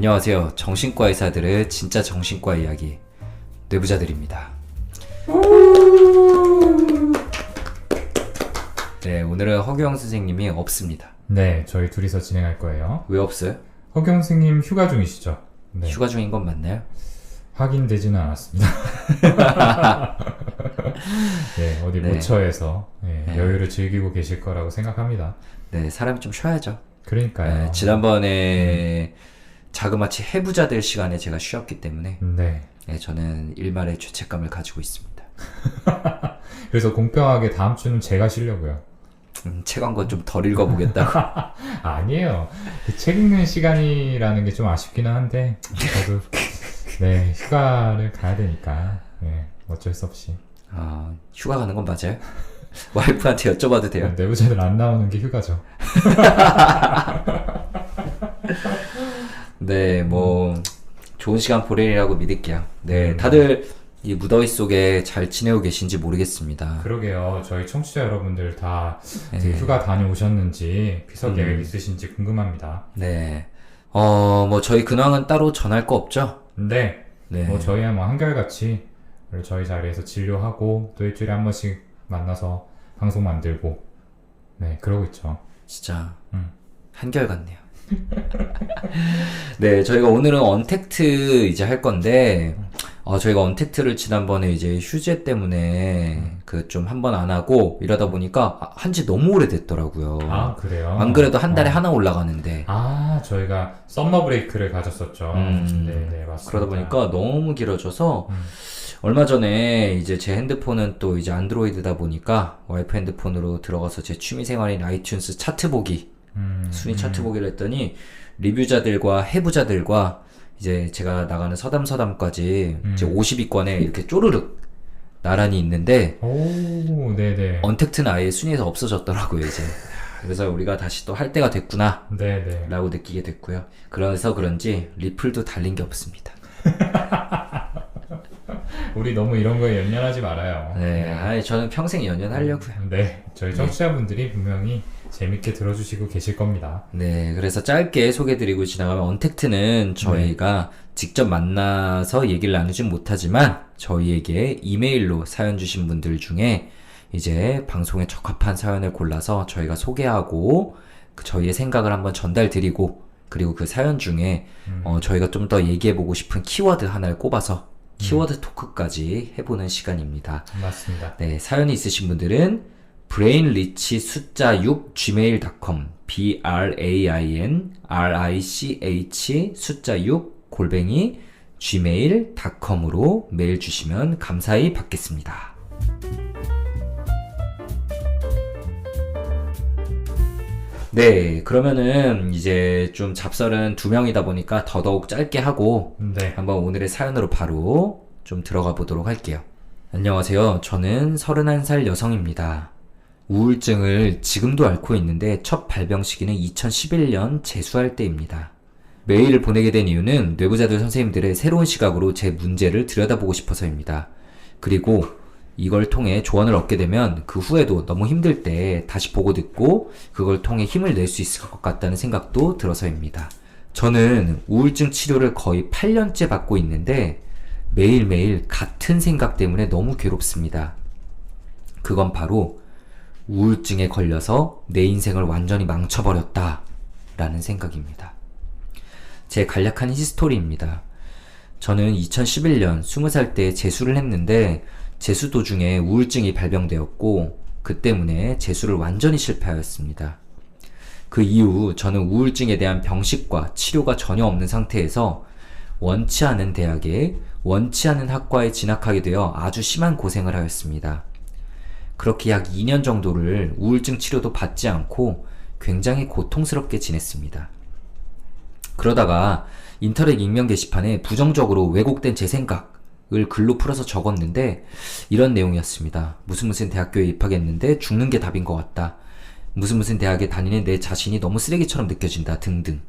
안녕하세요. 정신과 의사들의 진짜 정신과 이야기 뇌부자들입니다. 네, 오늘은 허경 선생님이 없습니다. 네, 저희 둘이서 진행할 거예요. 왜 없어요? 허경 선생님 휴가 중이시죠? 네. 휴가 중인 건 맞나요? 확인되지는 않았습니다. 네, 어디 네. 모처에서 네. 여유를 즐기고 계실 거라고 생각합니다. 네, 사람이 좀 쉬어야죠. 그러니까요. 네, 지난번에 자그마치 해부자들 시간에 제가 쉬었기 때문에 네. 네, 저는 일말의 죄책감을 가지고 있습니다. 그래서 공평하게 다음 주는 제가 쉬려고요. 책 한 권 좀 덜 읽어보겠다고. 아니에요. 그 책 읽는 시간이라는 게 좀 아쉽기는 한데 저도 네, 휴가를 가야 되니까 네, 어쩔 수 없이. 휴가 가는 건 맞아요? 와이프한테 여쭤봐도 돼요? 내부자들 안 나오는 게 휴가죠. 네, 좋은 시간 보내리라고 믿을게요. 네, 다들 이 무더위 속에 잘 지내고 계신지 모르겠습니다. 그러게요. 저희 청취자 여러분들 다 네. 휴가 다녀오셨는지 피서 계획 있으신지 궁금합니다. 네. 저희 근황은 따로 전할 거 없죠? 근데 네. 저희야 한결같이 저희 자리에서 진료하고 또 일주일에 한 번씩 만나서 방송 만들고 네, 그러고 있죠. 진짜 한결같네요. 네, 저희가 오늘은 언택트 이제 할 건데 저희가 언택트를 지난번에 이제 휴재 때문에 그 좀 한 번 안 하고 이러다 보니까 한지 너무 오래됐더라고요. 아, 그래요? 안 그래도 한 달에 하나 올라가는데 저희가 썸머 브레이크를 가졌었죠. 네, 맞습니다. 그러다 보니까 너무 길어져서 얼마 전에 이제 제 핸드폰은 또 이제 안드로이드다 보니까 와이프 핸드폰으로 들어가서 제 취미생활인 아이튠스 차트 보기 순위 차트 보기를 했더니 리뷰자들과 해부자들과 이제 제가 나가는 서담까지 이제 50위권에 이렇게 쪼르륵 나란히 있는데 오, 네네. 언택트는 아예 순위에서 없어졌더라고요 이제. 그래서 우리가 다시 또 할 때가 됐구나 네네. 라고 느끼게 됐고요. 그래서 그런지 리플도 달린 게 없습니다. 우리 너무 이런 거에 연연하지 말아요. 네, 저는 평생 연연하려고요. 네, 저희 청취자분들이 분명히 재밌게 들어주시고 계실 겁니다. 네, 그래서 짧게 소개드리고 지나가면 언택트는 저희가 직접 만나서 얘기를 나누진 못하지만 저희에게 이메일로 사연 주신 분들 중에 이제 방송에 적합한 사연을 골라서 저희가 소개하고 저희의 생각을 한번 전달드리고 그리고 그 사연 중에 저희가 좀 더 얘기해보고 싶은 키워드 하나를 꼽아서 키워드 토크까지 해보는 시간입니다. 맞습니다. 네, 사연이 있으신 분들은 brainrich 숫자 6 gmail.com brainrich 숫자 6 골뱅이 gmail.com으로 메일 주시면 감사히 받겠습니다. 네, 그러면은 이제 좀 잡설은 2명이다 보니까 더더욱 짧게 하고 네. 한번 오늘의 사연으로 바로 좀 들어가 보도록 할게요. 안녕하세요. 저는 31살 여성입니다. 우울증을 지금도 앓고 있는데 첫 발병 시기는 2011년 재수할 때입니다. 메일을 보내게 된 이유는 뇌부자들 선생님들의 새로운 시각으로 제 문제를 들여다보고 싶어서입니다. 그리고 이걸 통해 조언을 얻게 되면 그 후에도 너무 힘들 때 다시 보고 듣고 그걸 통해 힘을 낼 수 있을 것 같다는 생각도 들어서입니다. 저는 우울증 치료를 거의 8년째 받고 있는데 매일매일 같은 생각 때문에 너무 괴롭습니다. 그건 바로 우울증에 걸려서 내 인생을 완전히 망쳐버렸다 라는 생각입니다. 제 간략한 히스토리입니다. 저는 2011년 20살 때 재수를 했는데 재수 도중에 우울증이 발병되었고 그 때문에 재수를 완전히 실패하였습니다. 그 이후 저는 우울증에 대한 병식과 치료가 전혀 없는 상태에서 원치 않은 대학에 원치 않은 학과에 진학하게 되어 아주 심한 고생을 하였습니다. 그렇게 약 2년 정도를 우울증 치료도 받지 않고 굉장히 고통스럽게 지냈습니다. 그러다가 인터넷 익명 게시판에 부정적으로 왜곡된 제 생각을 글로 풀어서 적었는데 이런 내용이었습니다. 무슨 대학교에 입학했는데 죽는 게 답인 것 같다. 무슨 대학에 다니는 내 자신이 너무 쓰레기처럼 느껴진다 등등.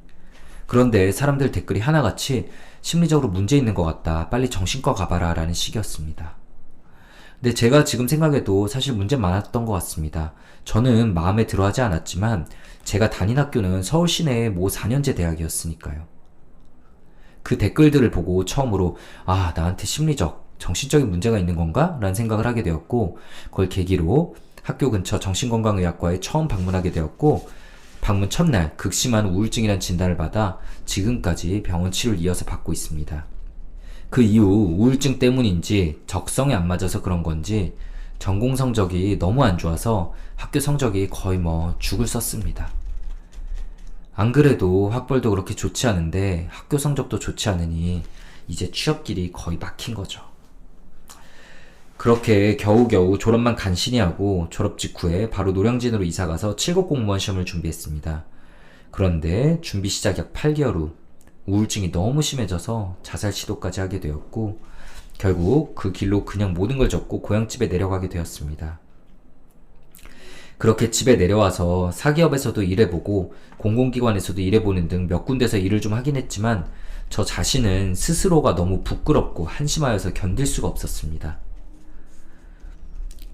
그런데 사람들 댓글이 하나같이 심리적으로 문제 있는 것 같다. 빨리 정신과 가봐라 라는 식이었습니다. 근데 제가 지금 생각해도 사실 문제 많았던 것 같습니다. 저는 마음에 들어하지 않았지만 제가 다닌 학교는 서울 시내의 모 4년제 대학이었으니까요. 그 댓글들을 보고 처음으로 아, 나한테 심리적, 정신적인 문제가 있는 건가? 라는 생각을 하게 되었고, 그걸 계기로 학교 근처 정신건강의학과에 처음 방문하게 되었고, 방문 첫날 극심한 우울증이란 진단을 받아 지금까지 병원 치료를 이어서 받고 있습니다. 그 이후 우울증 때문인지 적성에 안 맞아서 그런 건지 전공 성적이 너무 안 좋아서 학교 성적이 거의 죽을 썼습니다. 안 그래도 학벌도 그렇게 좋지 않은데 학교 성적도 좋지 않으니 이제 취업길이 거의 막힌 거죠. 그렇게 겨우겨우 졸업만 간신히 하고 졸업 직후에 바로 노량진으로 이사가서 7급 공무원 시험을 준비했습니다. 그런데 준비 시작 약 8개월 후 우울증이 너무 심해져서 자살 시도까지 하게 되었고, 결국 그 길로 그냥 모든 걸 접고 고향집에 내려가게 되었습니다. 그렇게 집에 내려와서 사기업에서도 일해보고 공공기관에서도 일해보는 등 몇 군데서 일을 좀 하긴 했지만 저 자신은 스스로가 너무 부끄럽고 한심하여서 견딜 수가 없었습니다.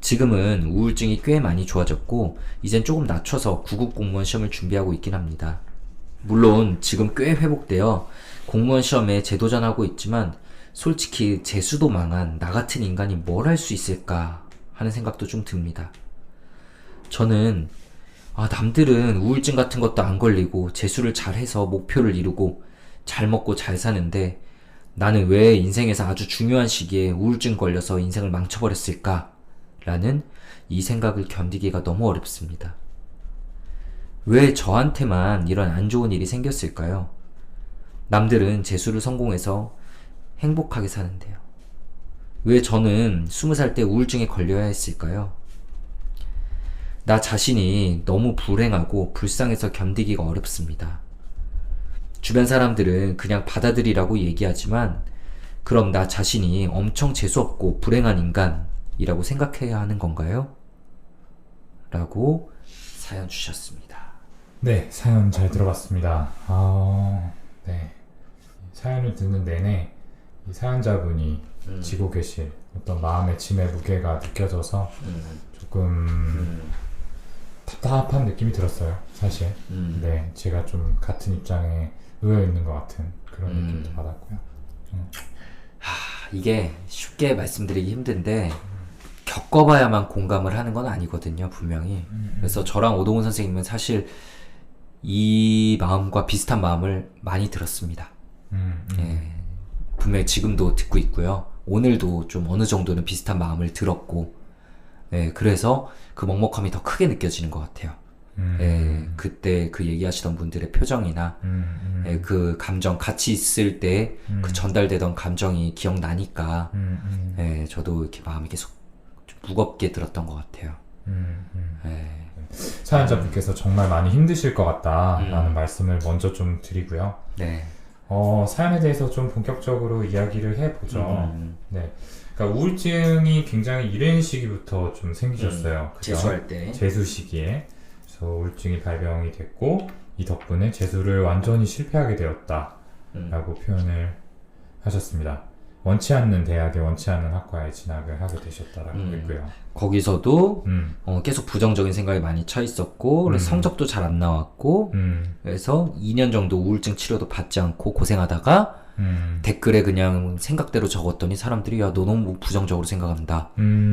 지금은 우울증이 꽤 많이 좋아졌고 이젠 조금 낮춰서 9급 공무원 시험을 준비하고 있긴 합니다. 물론 지금 꽤 회복되어 공무원 시험에 재도전하고 있지만 솔직히 재수도 망한 나 같은 인간이 뭘 할 수 있을까 하는 생각도 좀 듭니다. 저는 남들은 우울증 같은 것도 안 걸리고 재수를 잘해서 목표를 이루고 잘 먹고 잘 사는데 나는 왜 인생에서 아주 중요한 시기에 우울증 걸려서 인생을 망쳐버렸을까? 라는 이 생각을 견디기가 너무 어렵습니다. 왜 저한테만 이런 안 좋은 일이 생겼을까요? 남들은 재수를 성공해서 행복하게 사는데요. 왜 저는 20살 때 우울증에 걸려야 했을까요? 나 자신이 너무 불행하고 불쌍해서 견디기가 어렵습니다. 주변 사람들은 그냥 받아들이라고 얘기하지만 그럼 나 자신이 엄청 재수없고 불행한 인간이라고 생각해야 하는 건가요? 라고 사연 주셨습니다. 네, 사연 잘 들어봤습니다. 네. 사연을 듣는 내내 이 사연자분이 지고 계실 어떤 마음의 짐의 무게가 느껴져서 조금 답답한 느낌이 들었어요, 사실. 네, 제가 좀 같은 입장에 놓여 있는 것 같은 그런 느낌도 받았고요. 이게 쉽게 말씀드리기 힘든데 겪어봐야만 공감을 하는 건 아니거든요, 분명히. 그래서 저랑 오동훈 선생님은 사실 이 마음과 비슷한 마음을 많이 들었습니다. 예, 분명히 지금도 듣고 있고요. 오늘도 좀 어느 정도는 비슷한 마음을 들었고, 예, 그래서 그 먹먹함이 더 크게 느껴지는 것 같아요. 예, 그때 그 얘기하시던 분들의 표정이나 예, 그 감정 같이 있을 때 그 전달되던 감정이 기억나니까 예, 저도 이렇게 마음이 계속 좀 무겁게 들었던 것 같아요. 예. 사연자분께서 정말 많이 힘드실 것 같다라는 말씀을 먼저 좀 드리고요. 네. 사연에 대해서 좀 본격적으로 이야기를 해보죠. 네. 그러니까 우울증이 굉장히 이른 시기부터 좀 생기셨어요. 그죠? 재수할 때. 재수 시기에. 그래서 우울증이 발병이 됐고, 이 덕분에 재수를 완전히 실패하게 되었다라고 표현을 하셨습니다. 원치 않는 대학에 원치 않는 학과에 진학을 하게 되셨다라고 했고요. 거기서도 계속 부정적인 생각이 많이 차 있었고 그래서 성적도 잘 안 나왔고 그래서 2년 정도 우울증 치료도 받지 않고 고생하다가 댓글에 그냥 생각대로 적었더니 사람들이 야, 너 너무 부정적으로 생각한다.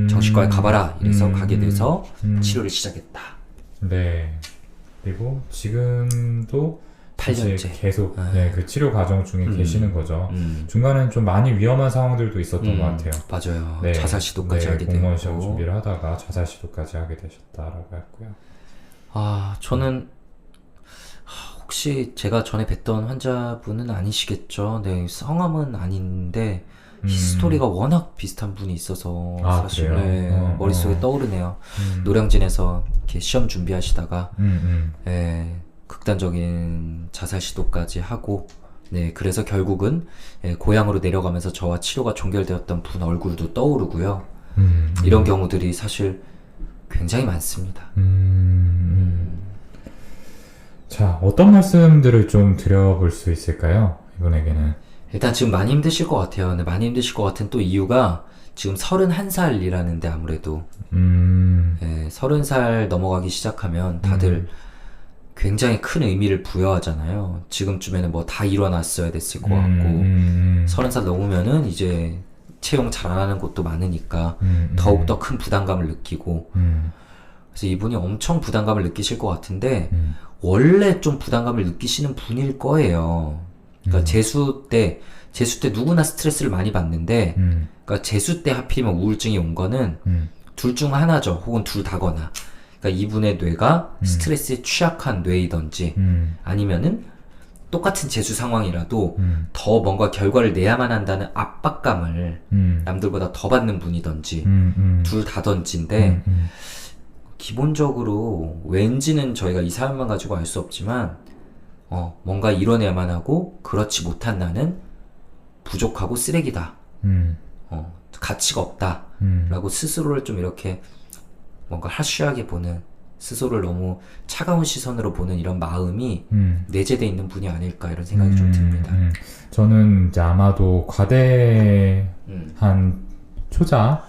정신과에 가봐라. 이래서 가게 돼서 치료를 시작했다. 네. 그리고 지금도 8년째 계속 네, 그 치료 과정 중에 계시는 거죠. 중간에는 좀 많이 위험한 상황들도 있었던 것 같아요. 맞아요. 네, 자살 시도까지 네, 하게 공무원 시험 되고. 준비를 하다가 자살 시도까지 하게 되셨다라고 했고요. 저는 혹시 제가 전에 뵀던 환자분은 아니시겠죠. 네, 성함은 아닌데 히스토리가 워낙 비슷한 분이 있어서 사실 그래요? 네, 머릿속에 떠오르네요. 노량진에서 이렇게 시험 준비하시다가 예, 극단적인 자살 시도까지 하고 네, 그래서 결국은 예, 고향으로 내려가면서 저와 치료가 종결되었던 분 얼굴도 떠오르고요. 이런 경우들이 사실 굉장히 많습니다. 자, 어떤 말씀들을 좀 드려볼 수 있을까요? 이분에게는. 일단 지금 많이 힘드실 것 같아요. 근데 많이 힘드실 것 같은 또 이유가 지금 31살이라는데 아무래도 예, 30살 넘어가기 시작하면 다들 굉장히 큰 의미를 부여하잖아요. 지금쯤에는 뭐 다 일어났어야 됐을 것 같고 30살 넘으면은 이제 채용 잘 안 하는 곳도 많으니까 더욱더 큰 부담감을 느끼고 그래서 이분이 엄청 부담감을 느끼실 것 같은데 원래 좀 부담감을 느끼시는 분일 거예요. 그러니까 재수 때 누구나 스트레스를 많이 받는데 그러니까 재수 때 하필이면 우울증이 온 거는 둘 중 하나죠. 혹은 둘 다거나. 그러니까 이분의 뇌가 스트레스에 취약한 뇌이던지 아니면은 똑같은 재수 상황이라도 더 뭔가 결과를 내야만 한다는 압박감을 남들보다 더 받는 분이던지 둘 다던지인데 기본적으로 왠지는 저희가 이 사연만 가지고 알 수 없지만 뭔가 이뤄내야만 하고 그렇지 못한 나는 부족하고 쓰레기다. 가치가 없다. 라고 스스로를 좀 이렇게 뭔가 하쉬하게 보는 스스로를 너무 차가운 시선으로 보는 이런 마음이 내재되어 있는 분이 아닐까 이런 생각이 좀 듭니다. 저는 이제 아마도 과대한 초자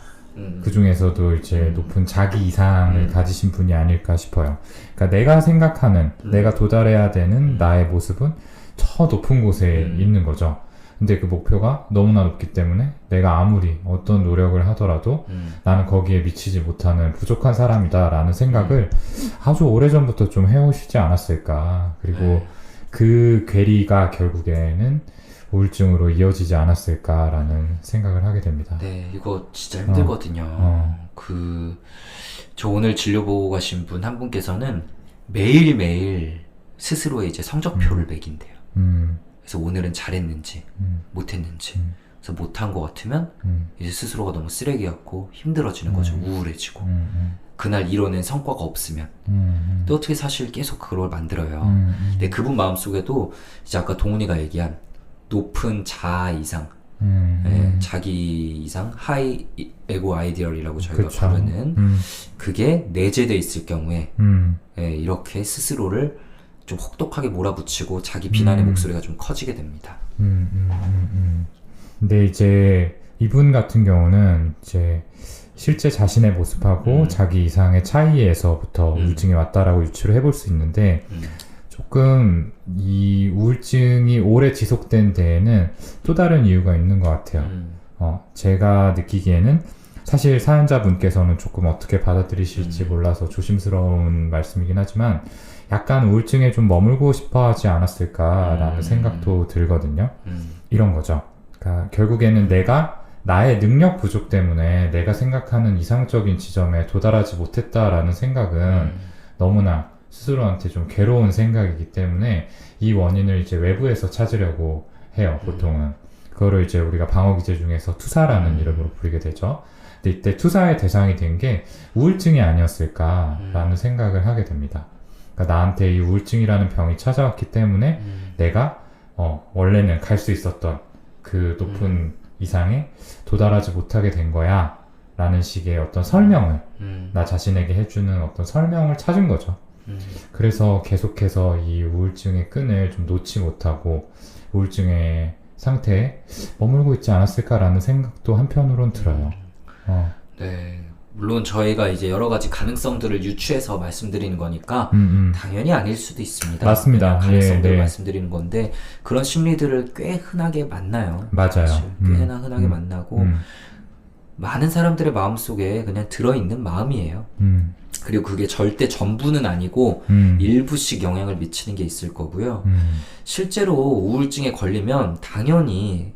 그 중에서도 이제 높은 자기 이상을 가지신 분이 아닐까 싶어요. 그러니까 내가 생각하는 내가 도달해야 되는 나의 모습은 저 높은 곳에 있는 거죠. 근데 그 목표가 너무나 높기 때문에 내가 아무리 어떤 노력을 하더라도 나는 거기에 미치지 못하는 부족한 사람이다 라는 생각을 아주 오래전부터 좀 해오시지 않았을까. 그리고 그 괴리가 결국에는 우울증으로 이어지지 않았을까라는 생각을 하게 됩니다. 네, 이거 진짜 힘들거든요. 저 오늘 진료 보고 가신 분 한 분께서는 매일매일 스스로의 이제 성적표를 매긴대요. 그래서 오늘은 잘했는지 못했는지 그래서 못한 것 같으면 이제 스스로가 너무 쓰레기 같고 힘들어지는 거죠. 우울해지고 그날 이뤄낸 성과가 없으면 또 어떻게 사실 계속 그걸 만들어요. 근데 그분 마음속에도 이제 아까 동훈이가 얘기한 높은 자아 이상 자기 이상 하이 에고 아이디얼이라고 저희가 그쵸. 부르는 그게 내재돼 있을 경우에 이렇게 스스로를 좀 혹독하게 몰아붙이고 자기 비난의 목소리가 좀 커지게 됩니다. 근데 이제 이분 같은 경우는 이제 실제 자신의 모습하고 자기 이상의 차이에서부터 우울증이 왔다라고 유추를 해볼 수 있는데 조금 이 우울증이 오래 지속된 데에는 또 다른 이유가 있는 것 같아요. 제가 느끼기에는 사실 사연자분께서는 조금 어떻게 받아들이실지 몰라서 조심스러운 말씀이긴 하지만 약간 우울증에 좀 머물고 싶어 하지 않았을까라는 생각도 들거든요. 이런 거죠. 그러니까 결국에는 내가 나의 능력 부족 때문에 내가 생각하는 이상적인 지점에 도달하지 못했다라는 생각은 너무나 스스로한테 좀 괴로운 생각이기 때문에 이 원인을 이제 외부에서 찾으려고 해요, 보통은. 그거를 이제 우리가 방어기제 중에서 투사라는 이름으로 부르게 되죠. 근데 이때 투사의 대상이 된 게 우울증이 아니었을까라는 생각을 하게 됩니다. 그러니까 나한테 이 우울증이라는 병이 찾아왔기 때문에 내가 원래는 갈 수 있었던 그 높은 이상에 도달하지 못하게 된 거야 라는 식의 어떤 설명을 나 자신에게 해주는 어떤 설명을 찾은 거죠. 그래서 계속해서 이 우울증의 끈을 좀 놓지 못하고 우울증의 상태에 머물고 있지 않았을까라는 생각도 한편으로는 들어요. 네. 물론 저희가 이제 여러 가지 가능성들을 유추해서 말씀드리는 거니까 당연히 아닐 수도 있습니다. 맞습니다. 가능성들을 예, 네. 말씀드리는 건데 그런 심리들을 꽤 흔하게 만나요. 맞아요. 사실. 꽤나 흔하게 만나고 많은 사람들의 마음속에 그냥 들어있는 마음이에요. 그리고 그게 절대 전부는 아니고 일부씩 영향을 미치는 게 있을 거고요. 실제로 우울증에 걸리면 당연히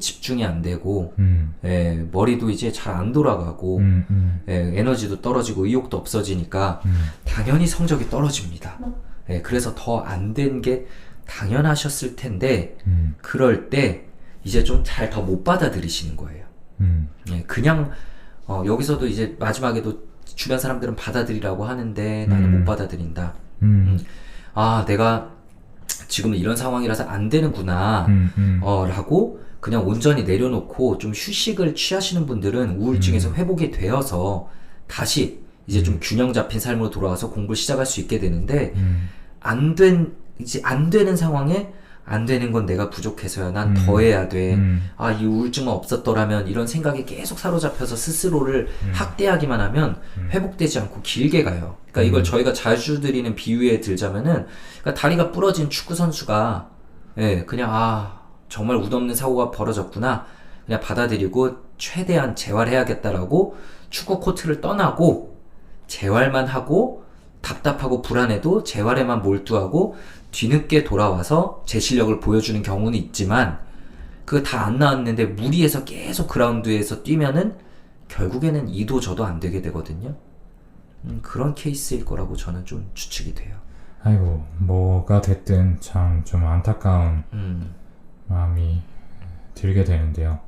집중이 안 되고 머리도 이제 잘 안 돌아가고 에너지도 떨어지고 의욕도 없어지니까 당연히 성적이 떨어집니다. 그래서 더 안 된 게 당연하셨을 텐데 그럴 때 이제 좀 잘 더 못 받아들이시는 거예요. 그냥 여기서도 이제 마지막에도 주변 사람들은 받아들이라고 하는데 나는 못 받아들인다. 아, 내가 지금 이런 상황이라서 안 되는구나. 라고 그냥 온전히 내려놓고 좀 휴식을 취하시는 분들은 우울증에서 회복이 되어서 다시 이제 좀 균형 잡힌 삶으로 돌아와서 공부를 시작할 수 있게 되는데 이제 안 되는 상황에 안 되는 건 내가 부족해서야. 난 더 해야 돼. 아, 이 우울증은 없었더라면, 이런 생각에 계속 사로잡혀서 스스로를 학대하기만 하면 회복되지 않고 길게 가요. 그러니까 이걸 저희가 자주 드리는 비유에 들자면은, 그러니까 다리가 부러진 축구 선수가 예, 그냥 정말 웃없는 사고가 벌어졌구나. 그냥 받아들이고 최대한 재활해야겠다라고 축구 코트를 떠나고 재활만 하고 답답하고 불안해도 재활에만 몰두하고 뒤늦게 돌아와서 제 실력을 보여주는 경우는 있지만 그거 다 안 나왔는데 무리해서 계속 그라운드에서 뛰면은 결국에는 이도 저도 안 되게 되거든요. 그런 케이스일 거라고 저는 좀 추측이 돼요. 아이고, 뭐가 됐든 참 좀 안타까운 마음이 들게 되는데요.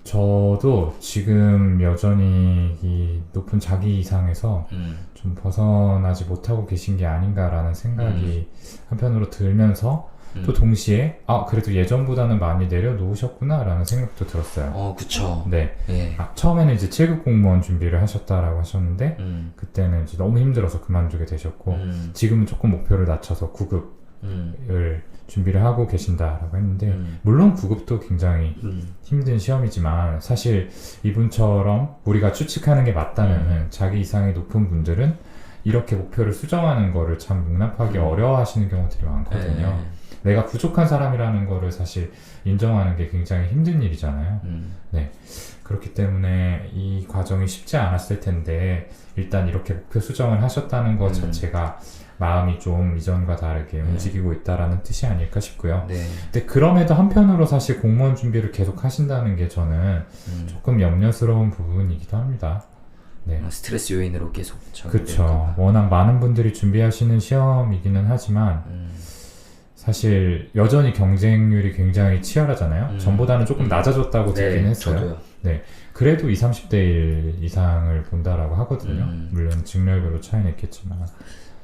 저도 지금 여전히 이 높은 자기 이상에서 좀 벗어나지 못하고 계신 게 아닌가라는 생각이 한편으로 들면서 또 동시에 그래도 예전보다는 많이 내려놓으셨구나 라는 생각도 들었어요. 그쵸. 네. 예. 처음에는 이제 7급 공무원 준비를 하셨다라고 하셨는데 그때는 이제 너무 힘들어서 그만두게 되셨고 지금은 조금 목표를 낮춰서 9급을 준비를 하고 계신다라고 했는데 물론 9급도 굉장히 힘든 시험이지만 사실 이분처럼 우리가 추측하는 게 맞다면은 자기 이상이 높은 분들은 이렇게 목표를 수정하는 거를 참 용납하기 어려워하시는 경우들이 많거든요. 내가 부족한 사람이라는 거를 사실 인정하는 게 굉장히 힘든 일이잖아요. 네. 그렇기 때문에 이 과정이 쉽지 않았을 텐데 일단 이렇게 목표 수정을 하셨다는 것 자체가 마음이 좀 이전과 다르게 움직이고 있다라는 뜻이 아닐까 싶고요. 네. 근데 그럼에도 한편으로 사실 공무원 준비를 계속 하신다는 게 저는 조금 염려스러운 부분이기도 합니다. 네. 스트레스 요인으로 계속 그렇죠. 워낙 많은 분들이 준비하시는 시험이기는 하지만 사실 여전히 경쟁률이 굉장히 치열하잖아요. 전보다는 조금 낮아졌다고 듣긴 했어요. 저도요. 네. 그래도 20, 30대 1 이상을 본다라고 하거든요. 물론 직렬별로 차이는 있겠지만.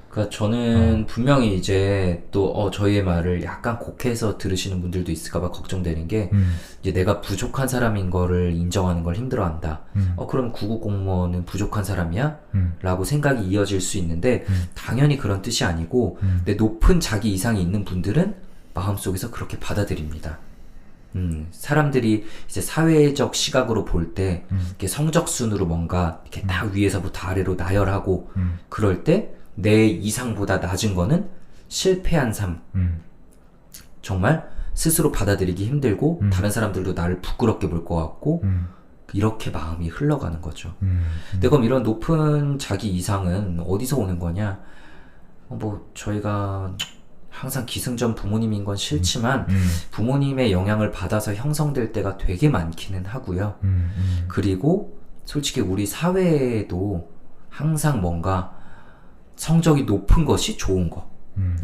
그러니까 저는 분명히 이제 또 저희의 말을 약간 곡해서 들으시는 분들도 있을까봐 걱정되는 게 이제 내가 부족한 사람인 거를 인정하는 걸 힘들어한다. 그럼 9급 공무원은 부족한 사람이야? 라고 생각이 이어질 수 있는데 당연히 그런 뜻이 아니고 내 높은 자기 이상이 있는 분들은 마음속에서 그렇게 받아들입니다. 사람들이 이제 사회적 시각으로 볼 때 이렇게 성적 순으로 뭔가 이렇게 딱 위에서부터 아래로 나열하고 그럴 때 내 이상보다 낮은 거는 실패한 삶. 정말 스스로 받아들이기 힘들고 다른 사람들도 나를 부끄럽게 볼 것 같고 이렇게 마음이 흘러가는 거죠. 근데 그럼 이런 높은 자기 이상은 어디서 오는 거냐? 뭐 저희가 항상 기승전 부모님인 건 싫지만 부모님의 영향을 받아서 형성될 때가 되게 많기는 하고요. 그리고 솔직히 우리 사회에도 항상 뭔가 성적이 높은 것이 좋은 거.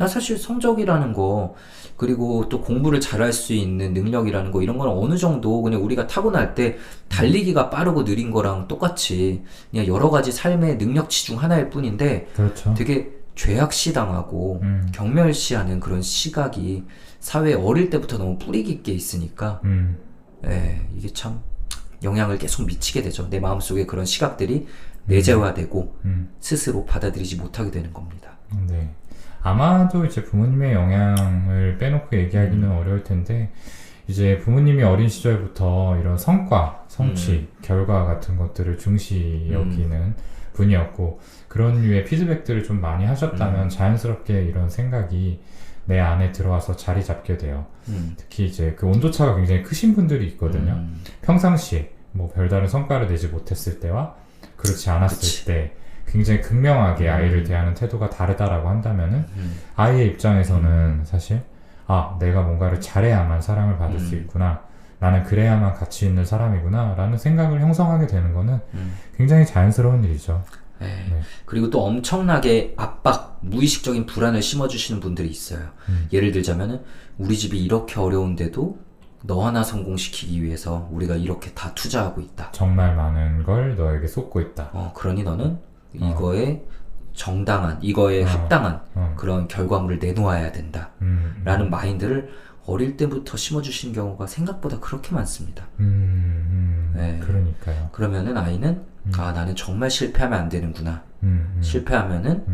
사실 성적이라는 거 그리고 또 공부를 잘할 수 있는 능력이라는 거 이런 건 어느 정도 그냥 우리가 타고날 때 달리기가 빠르고 느린 거랑 똑같이 그냥 여러 가지 삶의 능력치 중 하나일 뿐인데 그렇죠. 되게 죄악시당하고 경멸시하는 그런 시각이 사회에 어릴 때부터 너무 뿌리 깊게 있으니까 이게 참 영향을 계속 미치게 되죠. 내 마음속에 그런 시각들이 내재화되고 스스로 받아들이지 못하게 되는 겁니다. 네. 아마도 이제 부모님의 영향을 빼놓고 얘기하기는 어려울 텐데 이제 부모님이 어린 시절부터 이런 성과, 성취, 결과 같은 것들을 중시 여기는 분이었고 그런 류의 피드백들을 좀 많이 하셨다면 자연스럽게 이런 생각이 내 안에 들어와서 자리 잡게 돼요. 특히 이제 그 온도차가 굉장히 크신 분들이 있거든요. 평상시에 뭐 별다른 성과를 내지 못했을 때와 그렇지 않았을 때 굉장히 극명하게 아이를 대하는 태도가 다르다라고 한다면은 아이의 입장에서는 사실 내가 뭔가를 잘해야만 사랑을 받을 수 있구나, 나는 그래야만 가치 있는 사람이구나 라는 생각을 형성하게 되는 거는 굉장히 자연스러운 일이죠. 네. 그리고 또 엄청나게 압박, 무의식적인 불안을 심어주시는 분들이 있어요. 예를 들자면은 우리 집이 이렇게 어려운데도 너 하나 성공시키기 위해서 우리가 이렇게 다 투자하고 있다. 정말 많은 걸 너에게 쏟고 있다. 그러니 너는 이거에 정당한, 이거에 합당한 그런 결과물을 내놓아야 된다. 라는 마인드를 어릴 때부터 심어주시는 경우가 생각보다 그렇게 많습니다. 네. 그러니까요. 그러면은 아이는 나는 정말 실패하면 안 되는구나. 실패하면은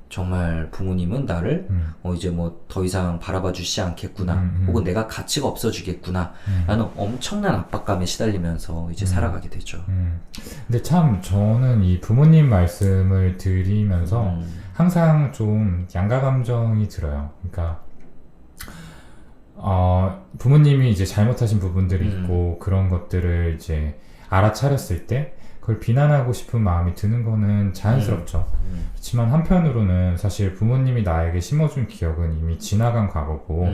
정말 부모님은 나를 이제 뭐 더 이상 바라봐 주시지 않겠구나, 혹은 내가 가치가 없어지겠구나 라는 엄청난 압박감에 시달리면서 이제 살아가게 되죠. 근데 참 저는 이 부모님 말씀을 드리면서 항상 좀 양가 감정이 들어요. 그러니까 부모님이 이제 잘못하신 부분들이 있고 그런 것들을 이제 알아차렸을 때 그걸 비난하고 싶은 마음이 드는 거는 자연스럽죠. 그렇지만 한편으로는 사실 부모님이 나에게 심어준 기억은 이미 지나간 과거고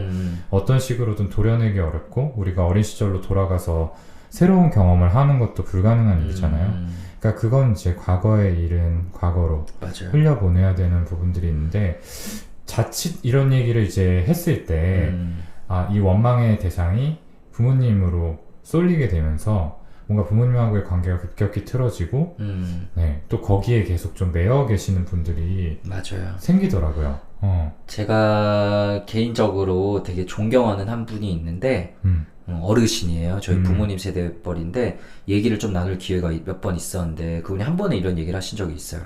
어떤 식으로든 도려내기 어렵고 우리가 어린 시절로 돌아가서 새로운 경험을 하는 것도 불가능한 일이잖아요. 그러니까 그건 이제 과거의 일은 과거로 맞아요. 흘려보내야 되는 부분들이 있는데 자칫 이런 얘기를 이제 했을 때 이 원망의 대상이 부모님으로 쏠리게 되면서 뭔가 부모님하고의 관계가 급격히 틀어지고 네, 또 거기에 계속 좀 매여 계시는 분들이 맞아요. 생기더라고요. 제가 개인적으로 되게 존경하는 한 분이 있는데 어르신이에요. 저희 부모님 세대뻘인데 얘기를 좀 나눌 기회가 몇 번 있었는데 그분이 한 번에 이런 얘기를 하신 적이 있어요.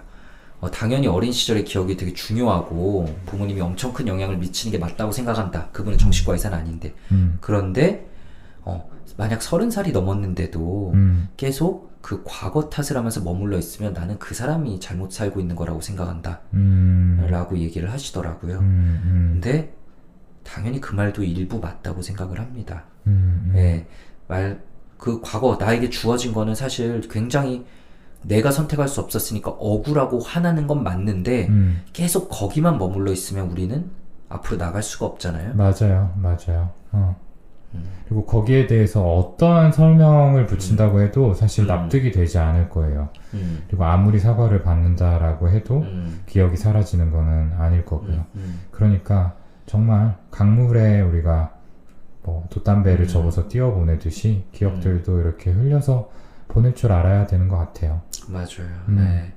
당연히 어린 시절의 기억이 되게 중요하고 부모님이 엄청 큰 영향을 미치는 게 맞다고 생각한다. 그분은 정신과 의사는 아닌데. 그런데 만약 30살이 넘었는데도 계속 그 과거 탓을 하면서 머물러 있으면 나는 그 사람이 잘못 살고 있는 거라고 생각한다 라고 얘기를 하시더라고요. 근데 당연히 그 말도 일부 맞다고 생각을 합니다. 네, 그 과거 나에게 주어진 거는 사실 굉장히 내가 선택할 수 없었으니까 억울하고 화나는 건 맞는데 계속 거기만 머물러 있으면 우리는 앞으로 나갈 수가 없잖아요. 맞아요. 그리고 거기에 대해서 어떠한 설명을 붙인다고 해도 사실 납득이 되지 않을 거예요. 그리고 아무리 사과를 받는다라고 해도 기억이 사라지는 거는 아닐 거고요. 그러니까 정말 강물에 우리가 뭐 돛담배를 접어서 띄워보내듯이 기억들도 이렇게 흘려서 보낼 줄 알아야 되는 것 같아요. 맞아요. 네.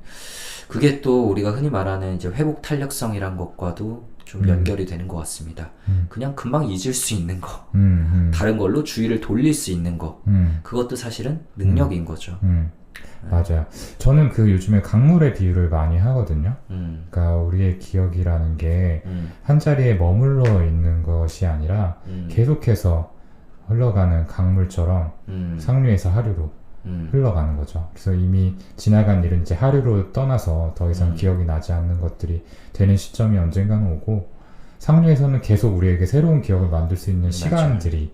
그게 또 우리가 흔히 말하는 이제 회복 탄력성이란 것과도 좀 연결이 되는 것 같습니다. 그냥 금방 잊을 수 있는 거, 다른 걸로 주의를 돌릴 수 있는 거, 그것도 사실은 능력인 거죠. 맞아요. 저는 그 요즘에 강물의 비유를 많이 하거든요. 그러니까 우리의 기억이라는 게 한 자리에 머물러 있는 것이 아니라 계속해서 흘러가는 강물처럼 상류에서 하류로 흘러가는 거죠. 그래서 이미 지나간 일은 이제 하류로 떠나서 더 이상 기억이 나지 않는 것들이 되는 시점이 언젠가는 오고 상류에서는 계속 우리에게 새로운 기억을 만들 수 있는 시간들이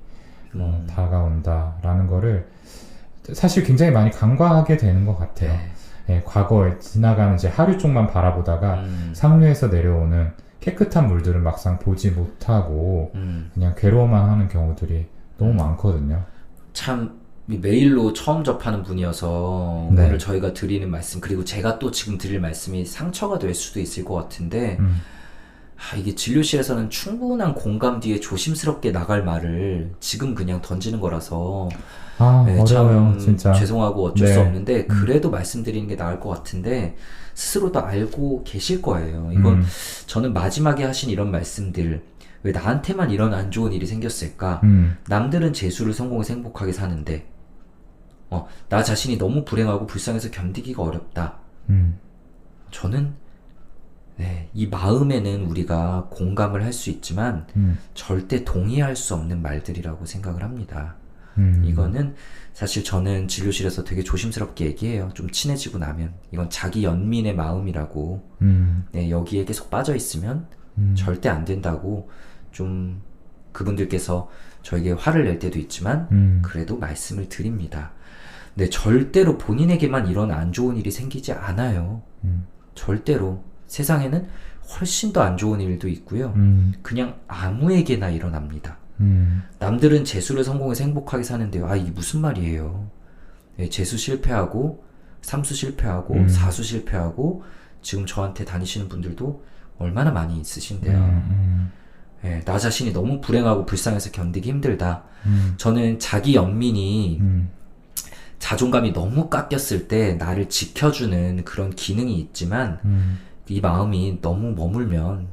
다가온다라는 거를 사실 굉장히 많이 간과하게 되는 것 같아요. 네, 과거에 지나가는 이제 하류 쪽만 바라보다가 상류에서 내려오는 깨끗한 물들을 막상 보지 못하고 그냥 괴로워만 하는 경우들이 너무 많거든요. 참 메일로 처음 접하는 분이어서 네. 오늘 저희가 드리는 말씀, 그리고 제가 또 지금 드릴 말씀이 상처가 될 수도 있을 것 같은데 이게 진료실에서는 충분한 공감 뒤에 조심스럽게 나갈 말을 지금 그냥 던지는 거라서 네, 어려워요, 참 진짜. 죄송하고 어쩔 네. 수 없는데 그래도 말씀드리는 게 나을 것 같은데 스스로도 알고 계실 거예요. 이건 저는 마지막에 하신 이런 말씀들, 왜 나한테만 이런 안 좋은 일이 생겼을까? 남들은 재수를 성공해서 행복하게 사는데 나 자신이 너무 불행하고 불쌍해서 견디기가 어렵다. 저는 이 마음에는 우리가 공감을 할 수 있지만 절대 동의할 수 없는 말들이라고 생각을 합니다. 이거는 사실 저는 진료실에서 되게 조심스럽게 얘기해요. 좀 친해지고 나면 이건 자기 연민의 마음이라고 여기에 계속 빠져 있으면 절대 안 된다고 좀 그분들께서 저에게 화를 낼 때도 있지만 그래도 말씀을 드립니다. 네, 절대로 본인에게만 이런 안 좋은 일이 생기지 않아요. 절대로 세상에는 훨씬 더 안 좋은 일도 있고요. 그냥 아무에게나 일어납니다. 남들은 재수를 성공해서 행복하게 사는데요. 이게 무슨 말이에요. 재수 실패하고 3수 실패하고 4수 실패하고 지금 저한테 다니시는 분들도 얼마나 많이 있으신데요. 나 자신이 너무 불행하고 불쌍해서 견디기 힘들다. 저는 자기 연민이 자존감이 너무 깎였을 때 나를 지켜주는 그런 기능이 있지만 이 마음이 너무 머물면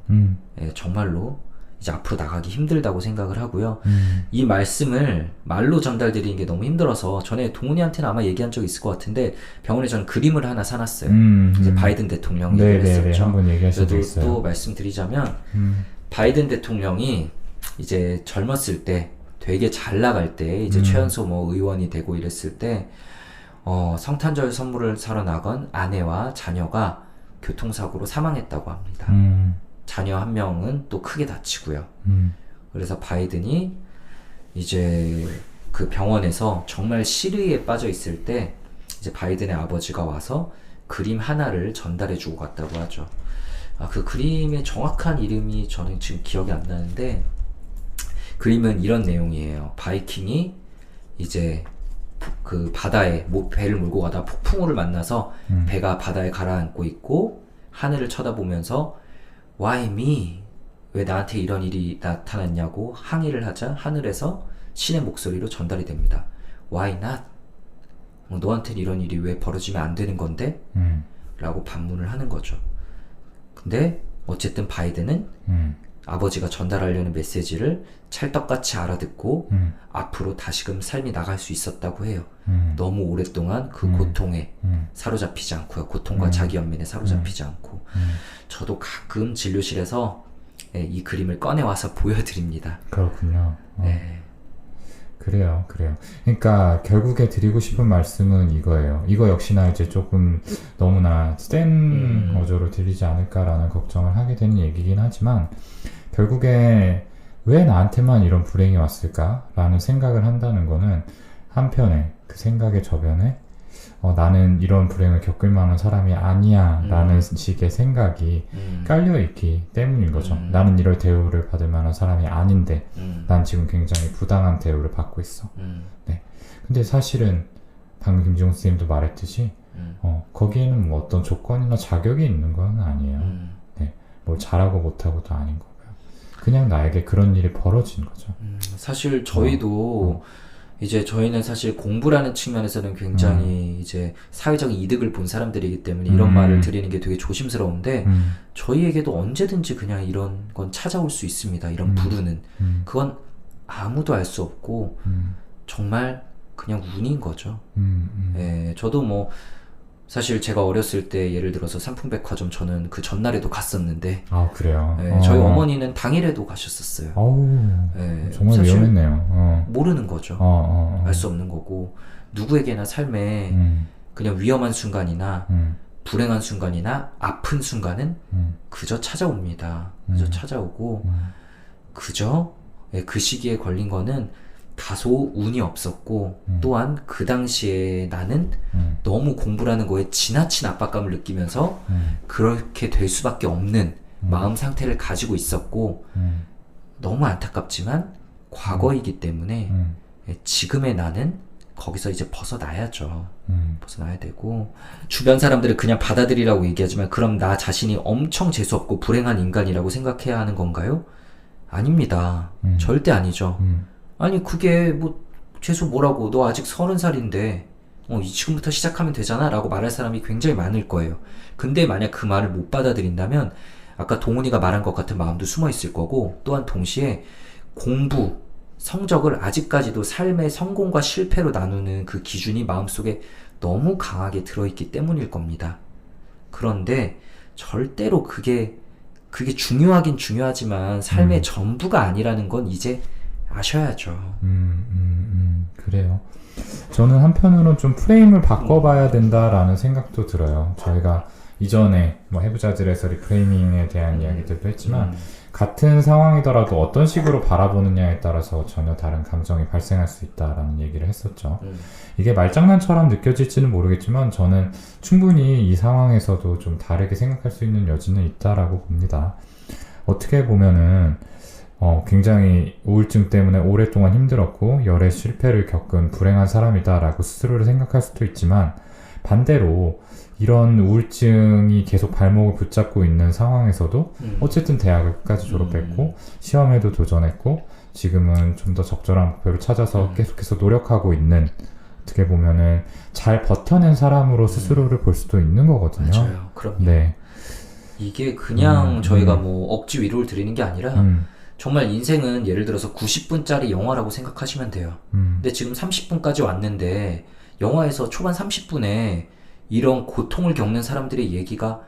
정말로 이제 앞으로 나가기 힘들다고 생각을 하고요. 이 말씀을 말로 전달드리는 게 너무 힘들어서 전에 동훈이한테는 아마 얘기한 적이 있을 것 같은데 병원에 저는 그림을 하나 사놨어요. 이제 바이든 대통령 얘기를 했었죠. 한번 얘기하신 적 그래도 있어요. 또 말씀드리자면 바이든 대통령이 이제 젊었을 때 되게 잘 나갈 때 이제 최연소 뭐 의원이 되고 이랬을 때 성탄절 선물을 사러 나간 아내와 자녀가 교통사고로 사망했다고 합니다. 자녀 한 명은 또 크게 다치고요. 그래서 바이든이 이제 그 병원에서 정말 시리에 빠져 있을 때 이제 바이든의 아버지가 와서 그림 하나를 전달해 주고 갔다고 하죠. 그 그림의 정확한 이름이 저는 지금 기억이 안 나는데 그림은 이런 내용이에요. 바이킹이 이제 그 바다에 배를 몰고 가다 폭풍우를 만나서 배가 바다에 가라앉고 있고 하늘을 쳐다보면서 Why me? 왜 나한테 이런 일이 나타났냐고 항의를 하자 하늘에서 신의 목소리로 전달이 됩니다. Why not? 너한테는 이런 일이 왜 벌어지면 안 되는 건데? 라고 반문을 하는 거죠. 근데 어쨌든 바이든은 아버지가 전달하려는 메시지를 찰떡같이 알아듣고 앞으로 다시금 삶이 나갈 수 있었다고 해요. 너무 오랫동안 그 고통에 사로잡히지 않고요. 고통과 자기 연민에 사로잡히지 않고. 저도 가끔 진료실에서 이 그림을 꺼내와서 보여드립니다. 그렇군요. 네. 그래요. 그러니까 결국에 드리고 싶은 말씀은 이거예요. 이거 역시나 이제 조금 너무나 센 어조로 들리지 않을까라는 걱정을 하게 되는 얘기긴 하지만 결국에 왜 나한테만 이런 불행이 왔을까라는 생각을 한다는 거는 한편에 그 생각의 저변에 나는 이런 불행을 겪을 만한 사람이 아니야 라는 식의 생각이 깔려있기 때문인 거죠. 나는 이럴 대우를 받을 만한 사람이 아닌데 난 지금 굉장히 부당한 대우를 받고 있어. 네. 근데 사실은 방금 김지용 선생님도 말했듯이 거기에는 뭐 어떤 조건이나 자격이 있는 건 아니에요. 네. 뭘 잘하고 못하고도 아닌 거고요. 그냥 나에게 그런 일이 벌어진 거죠. 사실 저희도 이제 저희는 사실 공부라는 측면에서는 굉장히 이제 사회적인 이득을 본 사람들이기 때문에 이런 말을 드리는 게 되게 조심스러운데 저희에게도 언제든지 그냥 이런 건 찾아올 수 있습니다. 이런 부류는 그건 아무도 알 수 없고 정말 그냥 운인 거죠. 예, 저도 뭐 사실 제가 어렸을 때 예를 들어서 삼풍백화점 저는 그 전날에도 갔었는데 그래요? 예, 저희 어머니는 당일에도 가셨었어요. 예, 정말 사실 위험했네요. 모르는 거죠. 알 수 없는 거고 누구에게나 삶에 그냥 위험한 순간이나 불행한 순간이나 아픈 순간은 그저 찾아옵니다. 그저 찾아오고 그저 그 시기에 걸린 거는 다소 운이 없었고 또한 그 당시에 나는 너무 공부라는 거에 지나친 압박감을 느끼면서 그렇게 될 수밖에 없는 마음 상태를 가지고 있었고 너무 안타깝지만 과거이기 때문에 지금의 나는 거기서 이제 벗어나야죠. 벗어나야 되고 주변 사람들을 그냥 받아들이라고 얘기하지만 그럼 나 자신이 엄청 재수없고 불행한 인간이라고 생각해야 하는 건가요? 아닙니다. 절대 아니죠. 아니 그게 뭐 재수 뭐라고 너 아직 30살인데 지금부터 시작하면 되잖아 라고 말할 사람이 굉장히 많을 거예요. 근데 만약 그 말을 못 받아들인다면 아까 동훈이가 말한 것 같은 마음도 숨어 있을 거고 또한 동시에 공부, 성적을 아직까지도 삶의 성공과 실패로 나누는 그 기준이 마음속에 너무 강하게 들어있기 때문일 겁니다. 그런데 절대로 그게 중요하긴 중요하지만 삶의 전부가 아니라는 건 이제 아셔야죠. 그래요. 저는 한편으로는 좀 프레임을 바꿔봐야 된다라는 생각도 들어요. 저희가 이전에 뭐 해부자들에서 리프레이밍에 대한 이야기들도 했지만 같은 상황이더라도 어떤 식으로 바라보느냐에 따라서 전혀 다른 감정이 발생할 수 있다라는 얘기를 했었죠. 이게 말장난처럼 느껴질지는 모르겠지만 저는 충분히 이 상황에서도 좀 다르게 생각할 수 있는 여지는 있다라고 봅니다. 어떻게 보면은 굉장히 우울증 때문에 오랫동안 힘들었고 여러 실패를 겪은 불행한 사람이다라고 스스로를 생각할 수도 있지만 반대로 이런 우울증이 계속 발목을 붙잡고 있는 상황에서도 어쨌든 대학을 끝까지 졸업했고 시험에도 도전했고 지금은 좀 더 적절한 목표를 찾아서 계속해서 노력하고 있는 어떻게 보면은 잘 버텨낸 사람으로 스스로를 볼 수도 있는 거거든요. 맞아요. 그럼요. 네. 이게 그냥 저희가 뭐 억지 위로를 드리는 게 아니라 정말 인생은 예를 들어서 90분짜리 영화라고 생각하시면 돼요. 근데 지금 30분까지 왔는데 영화에서 초반 30분에 이런 고통을 겪는 사람들의 얘기가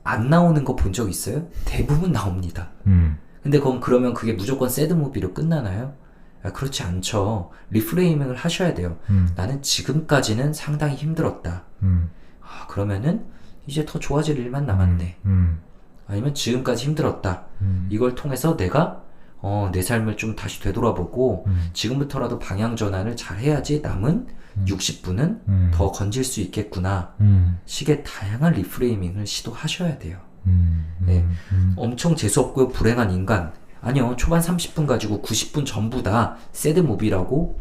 안 나오는 거 본 적 있어요? 대부분 나옵니다. 근데 그러면 그게 무조건 새드무비로 끝나나요? 그렇지 않죠. 리프레이밍을 하셔야 돼요. 나는 지금까지는 상당히 힘들었다. 그러면은 이제 더 좋아질 일만 남았네. 아니면 지금까지 힘들었다. 이걸 통해서 내가 내 삶을 좀 다시 되돌아보고 지금부터라도 방향 전환을 잘 해야지 남은 60분은 더 건질 수 있겠구나. 식의 다양한 리프레이밍을 시도하셔야 돼요. 네. 엄청 재수없고 불행한 인간. 아니요. 초반 30분 가지고 90분 전부 다 새드무비라고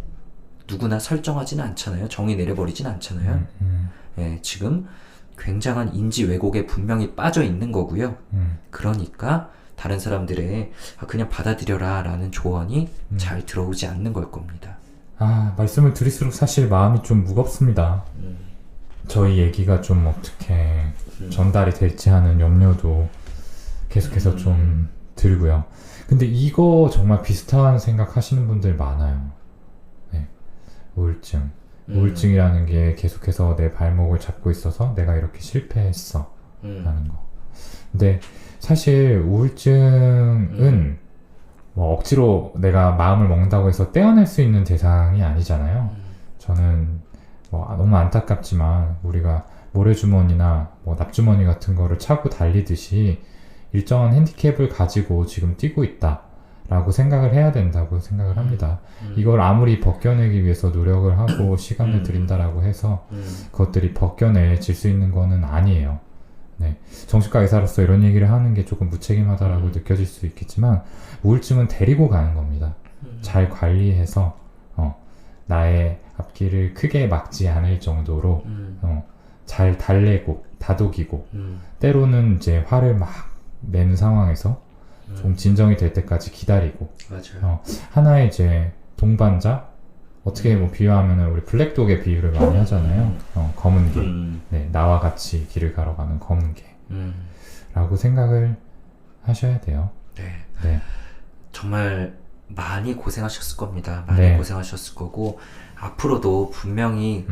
누구나 설정하지는 않잖아요. 정의 내려버리진 않잖아요. 네, 지금 굉장한 인지 왜곡에 분명히 빠져 있는 거고요. 그러니까 다른 사람들의 그냥 받아들여라 라는 조언이 잘 들어오지 않는 걸 겁니다. 말씀을 드릴수록 사실 마음이 좀 무겁습니다. 저희 얘기가 좀 어떻게 전달이 될지 하는 염려도 계속해서 좀 들고요. 근데 이거 정말 비슷한 생각 하시는 분들 많아요. 네. 우울증. 우울증이라는 게 계속해서 내 발목을 잡고 있어서 내가 이렇게 실패했어 라는 거. 근데 사실 우울증은 뭐 억지로 내가 마음을 먹는다고 해서 떼어낼 수 있는 대상이 아니잖아요. 저는 뭐 너무 안타깝지만 우리가 모래주머니나 뭐 납주머니 같은 거를 차고 달리듯이 일정한 핸디캡을 가지고 지금 뛰고 있다 라고 생각을 해야 된다고 생각을 합니다. 이걸 아무리 벗겨내기 위해서 노력을 하고 시간을 들인다라고 해서 그것들이 벗겨내질 수 있는 거는 아니에요. 네. 정신과 의사로서 이런 얘기를 하는 게 조금 무책임하다라고 느껴질 수 있겠지만 우울증은 데리고 가는 겁니다. 잘 관리해서 나의 앞길을 크게 막지 않을 정도로 잘 달래고 다독이고 때로는 이제 화를 막 내는 상황에서 좀 진정이 될 때까지 기다리고 맞아요. 하나의 이제 동반자 어떻게 뭐 비유하면은 우리 블랙독의 비유를 많이 하잖아요. 검은 개. 네, 나와 같이 길을 걸어가는 검은 개라고 생각을 하셔야 돼요. 네. 네. 정말 많이 고생하셨을 겁니다. 많이 네. 고생하셨을 거고 앞으로도 분명히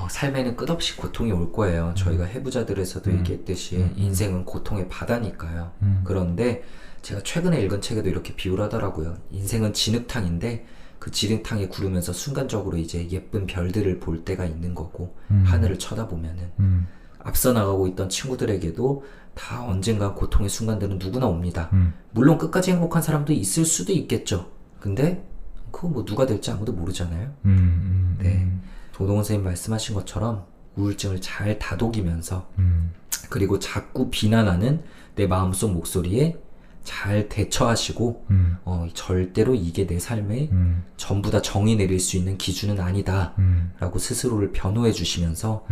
삶에는 끝없이 고통이 올 거예요. 저희가 해부자들에서도 얘기했듯이 인생은 고통의 바다니까요. 그런데 제가 최근에 읽은 책에도 이렇게 비유를 하더라고요. 인생은 진흙탕인데 그 진흙탕에 구르면서 순간적으로 이제 예쁜 별들을 볼 때가 있는 거고 하늘을 쳐다보면은 앞서 나가고 있던 친구들에게도 다 언젠가 고통의 순간들은 누구나 옵니다. 물론 끝까지 행복한 사람도 있을 수도 있겠죠. 근데 그거 뭐 누가 될지 아무도 모르잖아요. 네. 도동원 선생님 말씀하신 것처럼 우울증을 잘 다독이면서 그리고 자꾸 비난하는 내 마음속 목소리에 잘 대처하시고 절대로 이게 내 삶에 전부 다 정의 내릴 수 있는 기준은 아니다 라고 스스로를 변호해 주시면서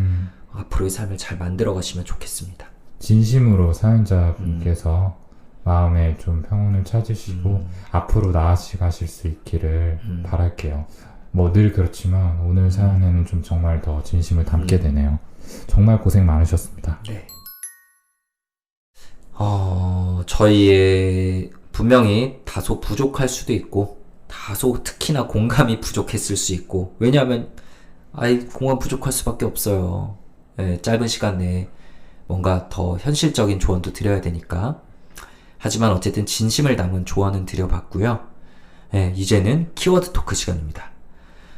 앞으로의 삶을 잘 만들어 가시면 좋겠습니다. 진심으로 사연자분께서 마음에 좀 평온을 찾으시고 앞으로 나아가실 수 있기를 바랄게요. 뭐 늘 그렇지만 오늘 사연에는 좀 정말 더 진심을 담게 되네요. 정말 고생 많으셨습니다. 네. 저희의 분명히 다소 부족할 수도 있고 다소 특히나 공감이 부족했을 수 있고 왜냐하면 공감 부족할 수밖에 없어요. 네, 짧은 시간 내에 뭔가 더 현실적인 조언도 드려야 되니까 하지만 어쨌든 진심을 담은 조언은 드려봤고요. 네, 이제는 키워드 토크 시간입니다.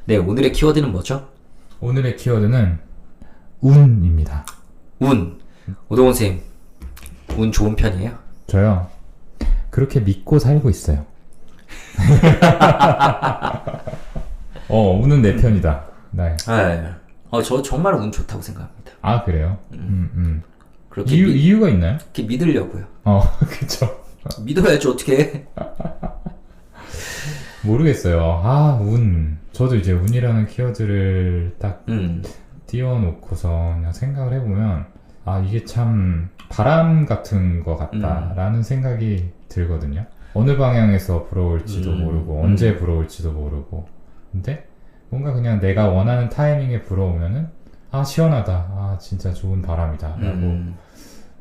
네, 오늘의 키워드는 뭐죠? 오늘의 키워드는 운입니다. 운. 오동원 선생님, 운 좋은 편이에요? 저요. 그렇게 믿고 살고 있어요. 운은 내 편이다. 네. 저 정말 운 좋다고 생각합니다. 아, 그래요? 그렇게 이유가 있나요? 이렇게 믿으려고요. 그쵸. 믿어야지 어떻게 해. 모르겠어요. 운. 저도 이제 운이라는 키워드를 딱 띄워놓고서 그냥 생각을 해보면 이게 참 바람 같은 것 같다라는 생각이 들거든요. 어느 방향에서 불어올지도 모르고 언제 불어올지도 모르고 근데 뭔가 그냥 내가 원하는 타이밍에 불어오면은 시원하다, 진짜 좋은 바람이다 라고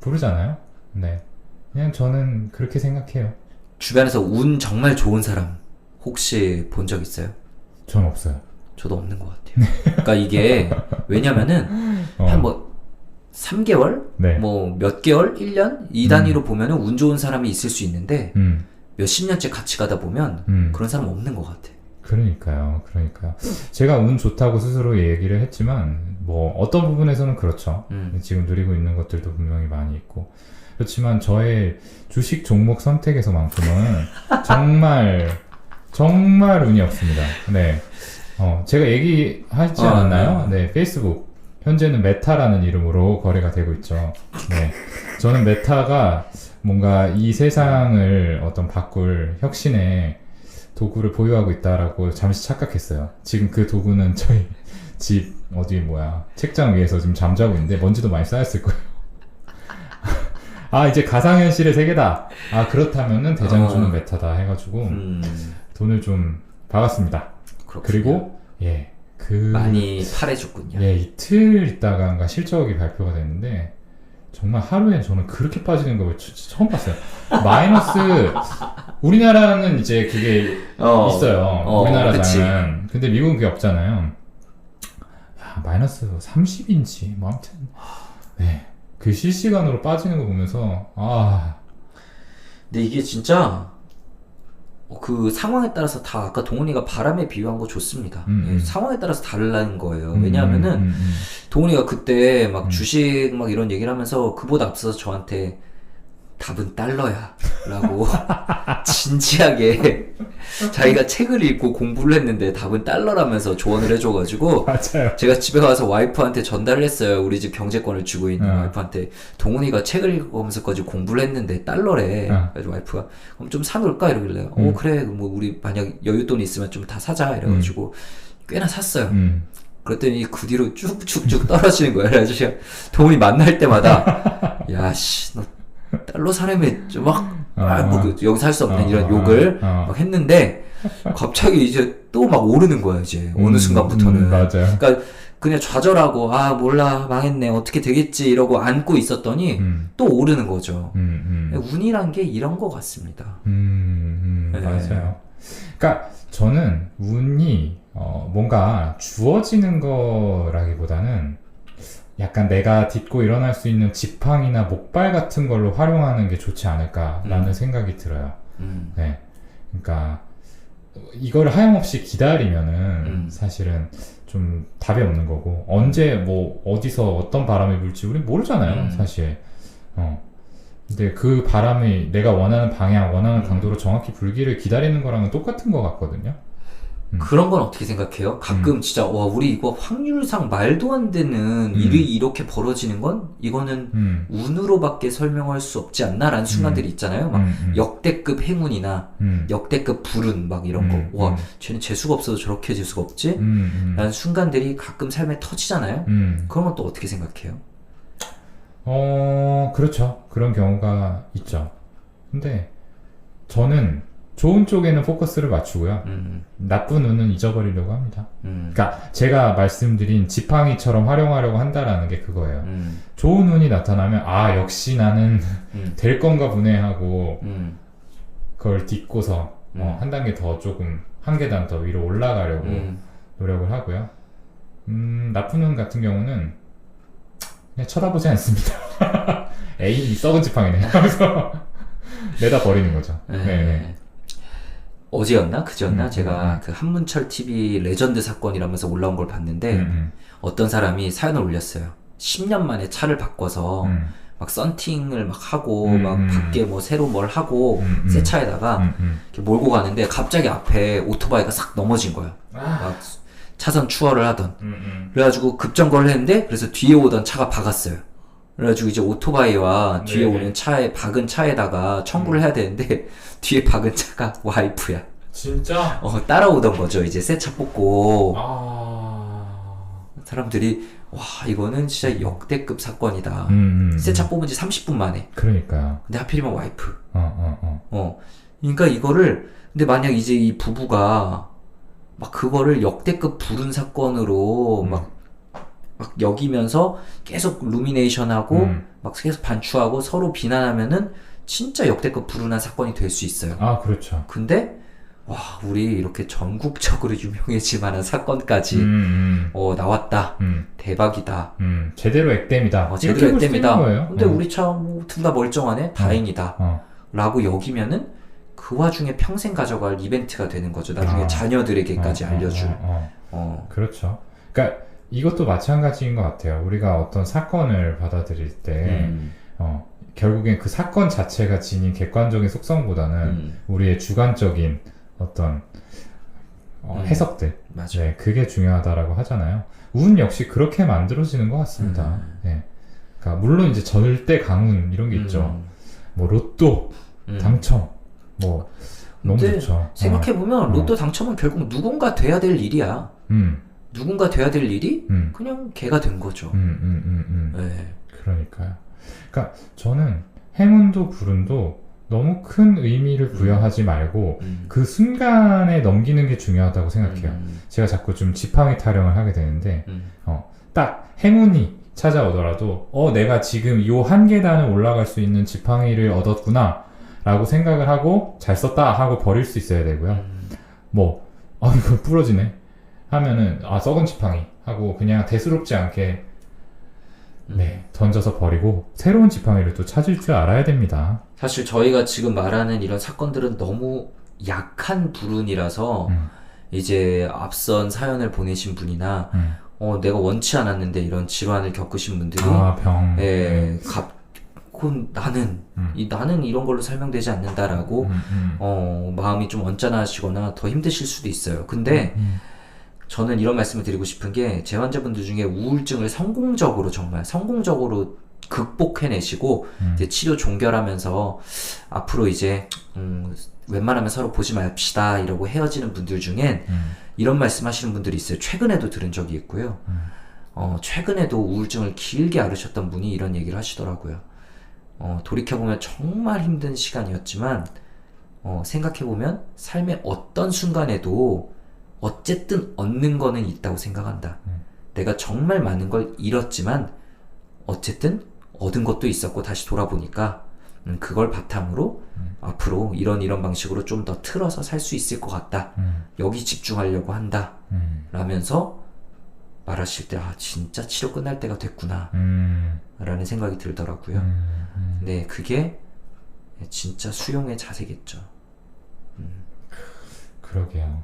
부르잖아요. 네, 그냥 저는 그렇게 생각해요. 주변에서 운 정말 좋은 사람 혹시 본 적 있어요? 전 없어요. 저도 없는 것 같아요. 그러니까 이게 왜냐면은 한 뭐 3개월? 네. 뭐 몇 개월? 1년? 이 단위로 보면은 운 좋은 사람이 있을 수 있는데 몇십 년째 같이 가다 보면 그런 사람 없는 것 같아. 그러니까요. 제가 운 좋다고 스스로 얘기를 했지만 뭐 어떤 부분에서는 그렇죠. 지금 누리고 있는 것들도 분명히 많이 있고 그렇지만 저의 주식 종목 선택에서만큼은 정말 운이 없습니다. 네. 제가 얘기하지 않았나요? 네, 페이스북. 현재는 메타라는 이름으로 거래가 되고 있죠. 네. 저는 메타가 뭔가 이 세상을 어떤 바꿀 혁신의 도구를 보유하고 있다라고 잠시 착각했어요. 지금 그 도구는 저희 집, 책장 위에서 지금 잠자고 있는데 먼지도 많이 쌓였을 거예요. 아, 이제 가상현실의 세계다. 아, 그렇다면은 대장주는 메타다 해가지고 돈을 좀 박았습니다. 그렇군요. 그리고 많이 팔해줬군요. 이틀 있다가 실적이 발표가 됐는데 정말 하루에 저는 그렇게 빠지는 거 처음 봤어요. 마이너스 우리나라는 이제 그게 있어요. 우리나라는. 근데 미국은 그게 없잖아요. 야, 마이너스 30인치 뭐 아무튼 네. 그 실시간으로 빠지는 거 보면서 근데 이게 진짜 그 상황에 따라서 다 아까 동훈이가 바람에 비유한 거 좋습니다. 상황에 따라서 다르다는 거예요. 왜냐하면은 동훈이가 그때 막 주식 막 이런 얘기를 하면서 그보다 앞서서 저한테 답은 달러야 라고 진지하게 자기가 책을 읽고 공부를 했는데 답은 달러라면서 조언을 해줘가지고 맞아요. 제가 집에 가서 와이프한테 전달을 했어요. 우리 집 경제권을 쥐고 있는 와이프한테 동훈이가 책을 읽으면서까지 공부를 했는데 달러래. 그래서 와이프가 그럼 좀 사놓을까 이러길래 그래 뭐 우리 만약 여윳돈이 있으면 좀 다 사자 이래가지고 꽤나 샀어요. 그랬더니 그 뒤로 쭉쭉쭉 떨어지는 거야. 그래가지고 제가 동훈이 만날 때마다 야씨 너 달러 사람이 여기서 할 수 없는 이런 욕을 막 했는데 갑자기 이제 또 막 오르는 거야 이제 어느 순간부터는. 맞아요. 그러니까 그냥 좌절하고 몰라 망했네 어떻게 되겠지 이러고 안고 있었더니 또 오르는 거죠. 운이란 게 이런 거 같습니다. 네. 맞아요. 그러니까 저는 운이 뭔가 주어지는 거라기보다는 약간 내가 딛고 일어날 수 있는 지팡이나 목발 같은 걸로 활용하는 게 좋지 않을까라는 생각이 들어요. 네. 그러니까 이걸 하염없이 기다리면은 사실은 좀 답이 없는 거고 언제 뭐 어디서 어떤 바람이 불지 우린 모르잖아요. 사실. 근데 그 바람이 내가 원하는 방향, 원하는 강도로 정확히 불기를 기다리는 거랑은 똑같은 것 같거든요. 그런 건 어떻게 생각해요? 가끔 진짜 우리 이거 확률상 말도 안 되는 일이 이렇게 벌어지는 건 이거는 운으로밖에 설명할 수 없지 않나? 라는 순간들이 있잖아요. 막 역대급 행운이나 역대급 불운 막 이런 거. 쟤는 재수가 없어도 저렇게 재수가 없지? 라는 순간들이 가끔 삶에 터지잖아요. 그런 건 또 어떻게 생각해요? 그렇죠. 그런 경우가 있죠. 근데 저는 좋은 쪽에는 포커스를 맞추고요. 나쁜 운은 잊어버리려고 합니다. 그러니까 제가 말씀드린 지팡이처럼 활용하려고 한다라는 게 그거예요. 좋은 운이 나타나면 역시 나는 될 건가 보네 하고 그걸 딛고서 한 단계 더 조금 한 계단 더 위로 올라가려고 노력을 하고요. 나쁜 운 같은 경우는 그냥 쳐다보지 않습니다. 에이 썩은 지팡이네 하면서 내다 버리는 거죠. 네. 어제였나? 그제였나? 제가 그 한문철 TV 레전드 사건이라면서 올라온 걸 봤는데 어떤 사람이 사연을 올렸어요. 10년 만에 차를 바꿔서 막 썬팅을 막 하고 막 밖에 뭐 새로 뭘 하고 새 차에다가 이렇게 몰고 가는데 갑자기 앞에 오토바이가 싹 넘어진 거야. 막 차선 추월을 하던. 그래가지고 급정거를 했는데 그래서 뒤에 오던 차가 박았어요. 그래가지고 이제 오토바이와 뒤에 오는 차에 박은 차에다가 청구를 해야 되는데 뒤에 박은 차가 와이프야. 진짜? 따라오던 거죠. 이제 새 차 뽑고 사람들이 이거는 진짜 역대급 사건이다. 새 차 뽑은 지 30분 만에. 그러니까요. 근데 하필이면 와이프. 그러니까 이거를 근데 만약 이제 이 부부가 막 그거를 역대급 불운 사건으로 막 여기면서 계속 루미네이션하고 막 계속 반추하고 서로 비난하면은 진짜 역대급 불운한 사건이 될 수 있어요. 아, 그렇죠. 근데 와, 우리 이렇게 전국적으로 유명해질 만한 사건까지 나왔다. 대박이다. 제대로 액땜이다. 제대로 이렇게 볼 수 있는 액땜이다. 거예요. 근데 우리 참 둘 다 멀쩡하네. 다행이다. 라고 여기면은 그 와중에 평생 가져갈 이벤트가 되는 거죠. 나중에 자녀들에게까지 알려줄. 그렇죠. 그러니까 이것도 마찬가지인 것 같아요. 우리가 어떤 사건을 받아들일 때 결국엔 그 사건 자체가 지닌 객관적인 속성보다는 우리의 주관적인 어떤 해석들, 맞아요. 네, 그게 중요하다라고 하잖아요. 운 역시 그렇게 만들어지는 것 같습니다. 네. 그러니까 물론 이제 절대 강운 이런 게 있죠. 뭐 로또 당첨, 뭐 너무 좋죠. 생각해보면 로또 당첨은 결국 누군가 돼야 될 일이야. 누군가 돼야 될 일이 그냥 걔가 된 거죠. 네. 그러니까요. 그러니까 저는 행운도 불운도 너무 큰 의미를 부여하지 말고 그 순간에 넘기는 게 중요하다고 생각해요. 제가 자꾸 좀 지팡이 타령을 하게 되는데 딱 행운이 찾아오더라도 내가 지금 요 한 계단을 올라갈 수 있는 지팡이를 얻었구나 라고 생각을 하고 잘 썼다 하고 버릴 수 있어야 되고요. 뭐 이거 부러지네 하면은 썩은 지팡이 하고 그냥 대수롭지 않게 던져서 버리고 새로운 지팡이를 또 찾을 줄 알아야 됩니다. 사실 저희가 지금 말하는 이런 사건들은 너무 약한 불운이라서 이제 앞선 사연을 보내신 분이나 내가 원치 않았는데 이런 질환을 겪으신 분들이 나는 이런 걸로 설명되지 않는다라고 마음이 좀 언짢아하시거나 더 힘드실 수도 있어요. 근데 저는 이런 말씀을 드리고 싶은 게 제 환자분들 중에 우울증을 정말 성공적으로 극복해내시고 이제 치료 종결하면서 앞으로 이제 웬만하면 서로 보지 맙시다 이러고 헤어지는 분들 중엔 이런 말씀 하시는 분들이 있어요. 최근에도 들은 적이 있고요. 최근에도 우울증을 길게 앓으셨던 분이 이런 얘기를 하시더라고요. 돌이켜보면 정말 힘든 시간이었지만 생각해보면 삶의 어떤 순간에도 어쨌든 얻는 거는 있다고 생각한다. 내가 정말 많은 걸 잃었지만 어쨌든 얻은 것도 있었고 다시 돌아보니까 그걸 바탕으로 앞으로 이런 방식으로 좀 더 틀어서 살 수 있을 것 같다. 여기 집중하려고 한다. 라면서 말하실 때 진짜 치료 끝날 때가 됐구나 라는 생각이 들더라고요. 네, 그게 진짜 수용의 자세겠죠. 그러게요.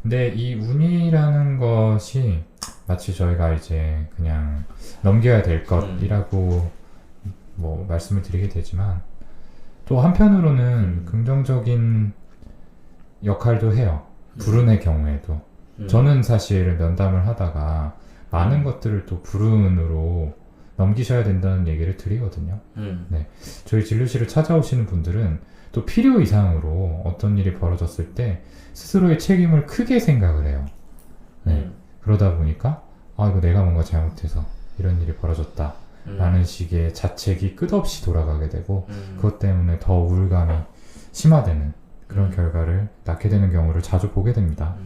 근데 이 운이라는 것이 마치 저희가 이제 그냥 넘겨야 될 것이라고 뭐 말씀을 드리게 되지만 또 한편으로는 긍정적인 역할도 해요. 불운의 경우에도. 저는 사실 면담을 하다가 많은 것들을 또 불운으로 넘기셔야 된다는 얘기를 드리거든요. 네. 저희 진료실을 찾아오시는 분들은 또 필요 이상으로 어떤 일이 벌어졌을 때 스스로의 책임을 크게 생각을 해요. 네. 그러다 보니까 이거 내가 뭔가 잘못해서 이런 일이 벌어졌다 라는 식의 자책이 끝없이 돌아가게 되고 그것 때문에 더 우울감이 심화되는 그런 결과를 낳게 되는 경우를 자주 보게 됩니다.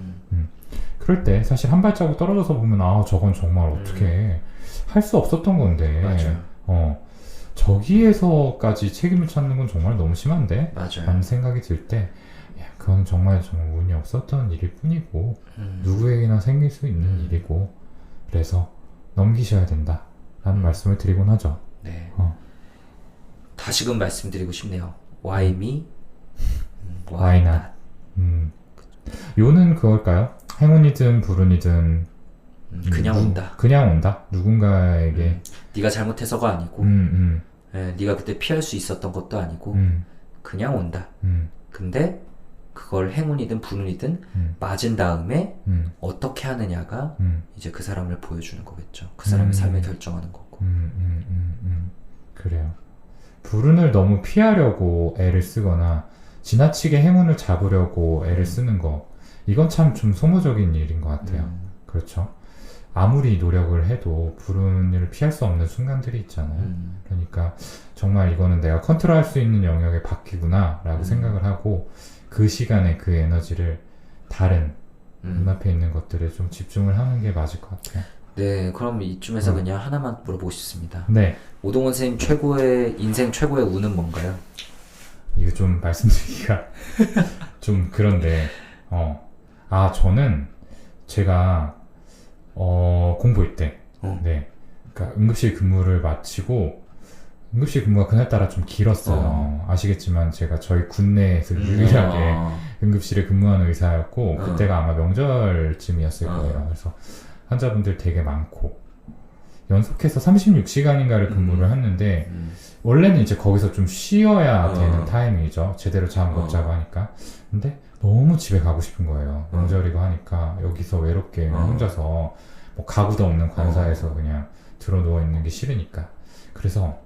그럴 때 사실 한 발자국 떨어져서 보면 저건 정말 어떻게 할 수 없었던 건데 맞아요. 저기에서까지 책임을 찾는 건 정말 너무 심한데 맞아요. 라는 생각이 들 때 그건 정말 운이 없었던 일일 뿐이고 누구에게나 생길 수 있는 일이고 그래서 넘기셔야 된다 라는 말씀을 드리곤 하죠. 네. 다시금 말씀드리고 싶네요. Why me? Why not? 요는 그걸까요? 행운이든 불운이든 그냥 온다. 그냥 온다. 누군가에게 네가 잘못해서가 아니고 네가 그때 피할 수 있었던 것도 아니고 그냥 온다. 근데 그걸 행운이든 불운이든 맞은 다음에 어떻게 하느냐가 이제 그 사람을 보여주는 거겠죠. 그 사람의 삶을 결정하는 거고. 그래요. 불운을 너무 피하려고 애를 쓰거나 지나치게 행운을 잡으려고 애를 쓰는 거 이건 참 좀 소모적인 일인 것 같아요. 그렇죠. 아무리 노력을 해도 불운을 피할 수 없는 순간들이 있잖아요. 그러니까 정말 이거는 내가 컨트롤할 수 있는 영역에 바뀌구나 라고 생각을 하고 그 시간에 그 에너지를 다른 눈앞에 있는 것들에 좀 집중을 하는 게 맞을 것 같아요. 네, 그럼 이쯤에서 어. 그냥 하나만 물어보고 싶습니다. 네. 오동원 선생님 인생 최고의 운은 뭔가요? 이거 좀 말씀드리기가 좀 그런데, 저는 제가, 공부할 때, 네. 그러니까 응급실 근무를 마치고, 응급실 근무가 그날따라 좀 길었어요. 아시겠지만 제가 저희 군내에서 유일하게 응급실에 근무하는 의사였고, 그때가 아마 명절쯤이었을 거예요. 그래서 환자분들 되게 많고, 연속해서 36시간인가를 근무를 했는데, 원래는 이제 거기서 좀 쉬어야 되는 타이밍이죠. 제대로 잠 못 자고 하니까. 근데 너무 집에 가고 싶은 거예요. 명절이고 하니까 여기서 외롭게 혼자서 뭐 가구도 없는 관사에서 그냥 들어 누워 있는 게 싫으니까. 그래서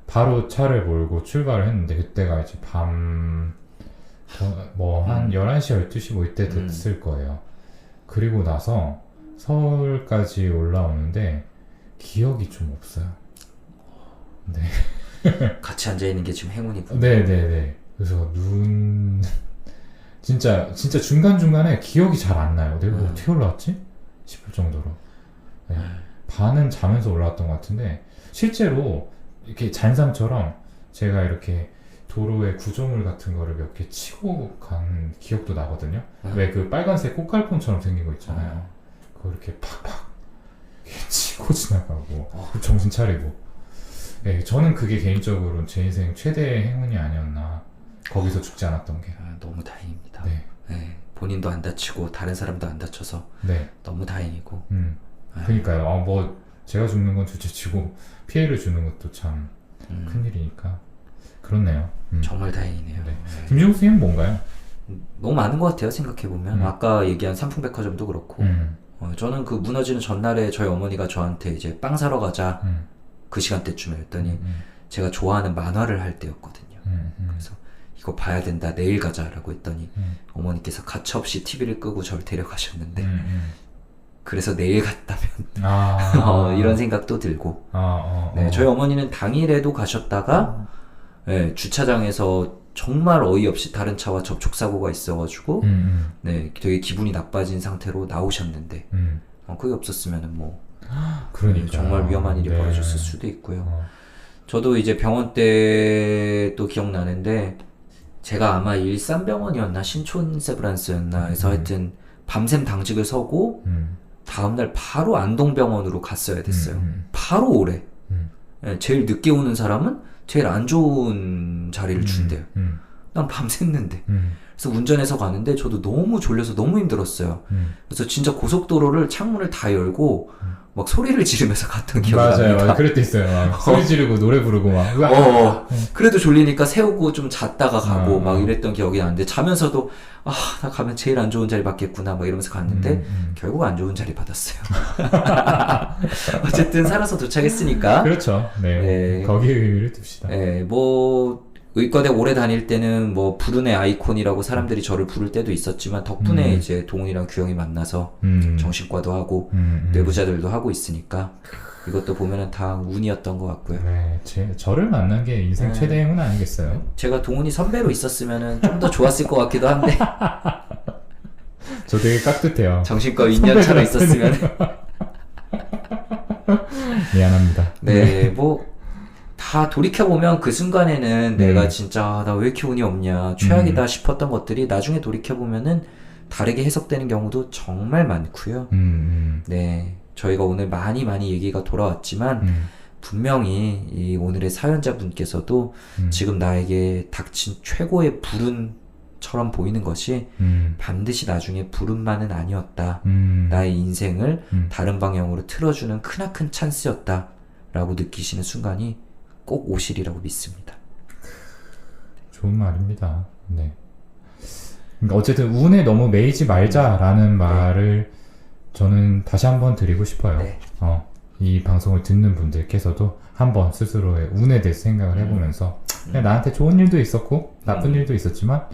바로 차를 몰고 출발을 했는데 그때가 이제 한 11시, 12시 뭐 이때 됐을 거예요. 그리고 나서 서울까지 올라오는데 기억이 좀 없어요. 네. 같이 앉아있는 게 지금 행운이군요. 네네네. 그래서 진짜 중간중간에 기억이 잘 안 나요. 내가 어떻게 올라왔지? 싶을 정도로. 네. 반은 자면서 올라왔던 것 같은데, 실제로 이렇게 잔상처럼 제가 이렇게 도로에 구조물 같은 거를 몇 개 치고 간 기억도 나거든요. 왜 그 빨간색 꽃갈콘처럼 생긴 거 있잖아요. 그거 이렇게 팍팍 이렇게 치고 지나가고, 정신 차리고. 네, 저는 그게 개인적으로 제 인생 최대의 행운이 아니었나. 거기서 죽지 않았던 게. 너무 다행입니다. 네. 네, 본인도 안 다치고 다른 사람도 안 다쳐서 네. 너무 다행이고. 그러니까요. 뭐 제가 죽는 건 둘째치고 피해를 주는 것도 참 큰일이니까. 그렇네요. 정말 다행이네요. 네. 김지국 선생님은 뭔가요? 너무 많은 것 같아요. 생각해보면 아까 얘기한 삼풍백화점도 그렇고 저는 그 무너지는 전날에 저희 어머니가 저한테 이제 빵 사러 가자 그 시간대쯤에 했더니 제가 좋아하는 만화를 할 때였거든요. 그래서 이거 봐야 된다, 내일 가자라고 했더니 어머니께서 가차없이 TV를 끄고 저를 데려가셨는데 그래서 내일 갔다면 이런 생각도 들고. 네, 저희 어머니는 당일에도 가셨다가 네, 주차장에서 정말 어이없이 다른 차와 접촉사고가 있어가지고 네, 되게 기분이 나빠진 상태로 나오셨는데 그게 없었으면 뭐 그러니까 정말 위험한 일이 벌어졌을 수도 있고요. 저도 이제 병원 때 또 기억나는데 제가 아마 일산병원이었나 신촌세브란스였나 해서 하여튼 밤샘 당직을 서고 다음날 바로 안동병원으로 갔어야 됐어요. 바로 오래. 네, 제일 늦게 오는 사람은 제일 안 좋은 자리를 준대요. 난 밤샜는데. 그래서 운전해서 가는데 저도 너무 졸려서 너무 힘들었어요. 그래서 진짜 고속도로를 창문을 다 열고 막 소리를 지르면서 갔던 기억이 납니다. 맞아요. 그럴 때 있어요. 막 소리 지르고 노래 부르고 막. 그래도 졸리니까 세우고 좀 잤다가 가고 막 이랬던 기억이 나는데 자면서도 나 가면 제일 안 좋은 자리 받겠구나 막 이러면서 갔는데 결국 안 좋은 자리 받았어요. 어쨌든 살아서 도착했으니까. 그렇죠. 네. 네. 거기에 의미를 둡시다. 네, 뭐 의과대 오래 다닐 때는 뭐 불운의 아이콘이라고 사람들이 저를 부를 때도 있었지만 덕분에 이제 동훈이랑 규영이 만나서 정신과도 하고 뇌부자들도 하고 있으니까 이것도 보면은 다 운이었던 것 같고요. 네, 저를 만난 게 인생 최대 행운 아니겠어요? 제가 동훈이 선배로 있었으면은 좀 더 좋았을 것 같기도 한데 저 되게 깍듯해요. 정신과 윈년차로 있었으면 미안합니다. 네, 뭐 다 돌이켜보면 그 순간에는 내가 진짜 나 왜 이렇게 운이 없냐 최악이다 싶었던 것들이 나중에 돌이켜보면은 다르게 해석되는 경우도 정말 많고요. 네, 저희가 오늘 많이 얘기가 돌아왔지만 분명히 이 오늘의 사연자분께서도 지금 나에게 닥친 최고의 불운처럼 보이는 것이 반드시 나중에 불운만은 아니었다. 나의 인생을 다른 방향으로 틀어주는 크나큰 찬스였다 라고 느끼시는 순간이 꼭 오시리라고 믿습니다. 좋은 말입니다. 네. 그러니까 어쨌든 운에 너무 매이지 말자라는 말을 저는 다시 한번 드리고 싶어요. 네. 이 방송을 듣는 분들께서도 한번 스스로의 운에 대해서 생각을 해보면서 그냥 나한테 좋은 일도 있었고 나쁜 일도 있었지만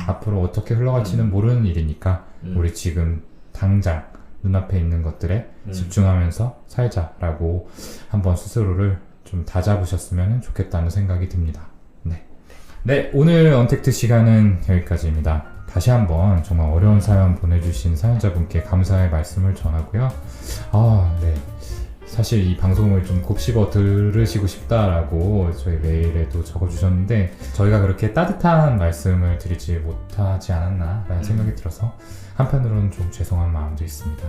앞으로 어떻게 흘러갈지는 모르는 일이니까 우리 지금 당장 눈앞에 있는 것들에 집중하면서 살자라고 한번 스스로를 좀 다잡으셨으면 좋겠다는 생각이 듭니다. 네, 오늘 언택트 시간은 여기까지입니다. 다시 한번 정말 어려운 사연 보내주신 사연자분께 감사의 말씀을 전하고요. 네. 사실 이 방송을 좀 곱씹어 들으시고 싶다라고 저희 메일에도 적어주셨는데 저희가 그렇게 따뜻한 말씀을 드리지 못하지 않았나라는 생각이 들어서 한편으로는 좀 죄송한 마음도 있습니다.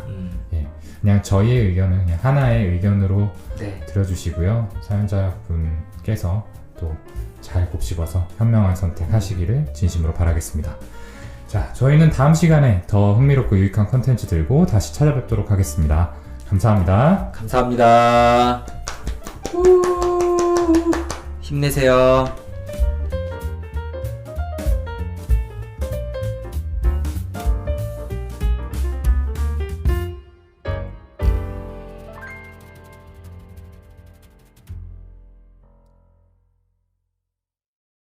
예, 그냥 저희의 의견은 그냥 하나의 의견으로 네. 들어주시고요. 사연자분께서 또 잘 곱씹어서 현명한 선택하시기를 진심으로 바라겠습니다. 자, 저희는 다음 시간에 더 흥미롭고 유익한 컨텐츠 들고 다시 찾아뵙도록 하겠습니다. 감사합니다. 감사합니다. 힘내세요.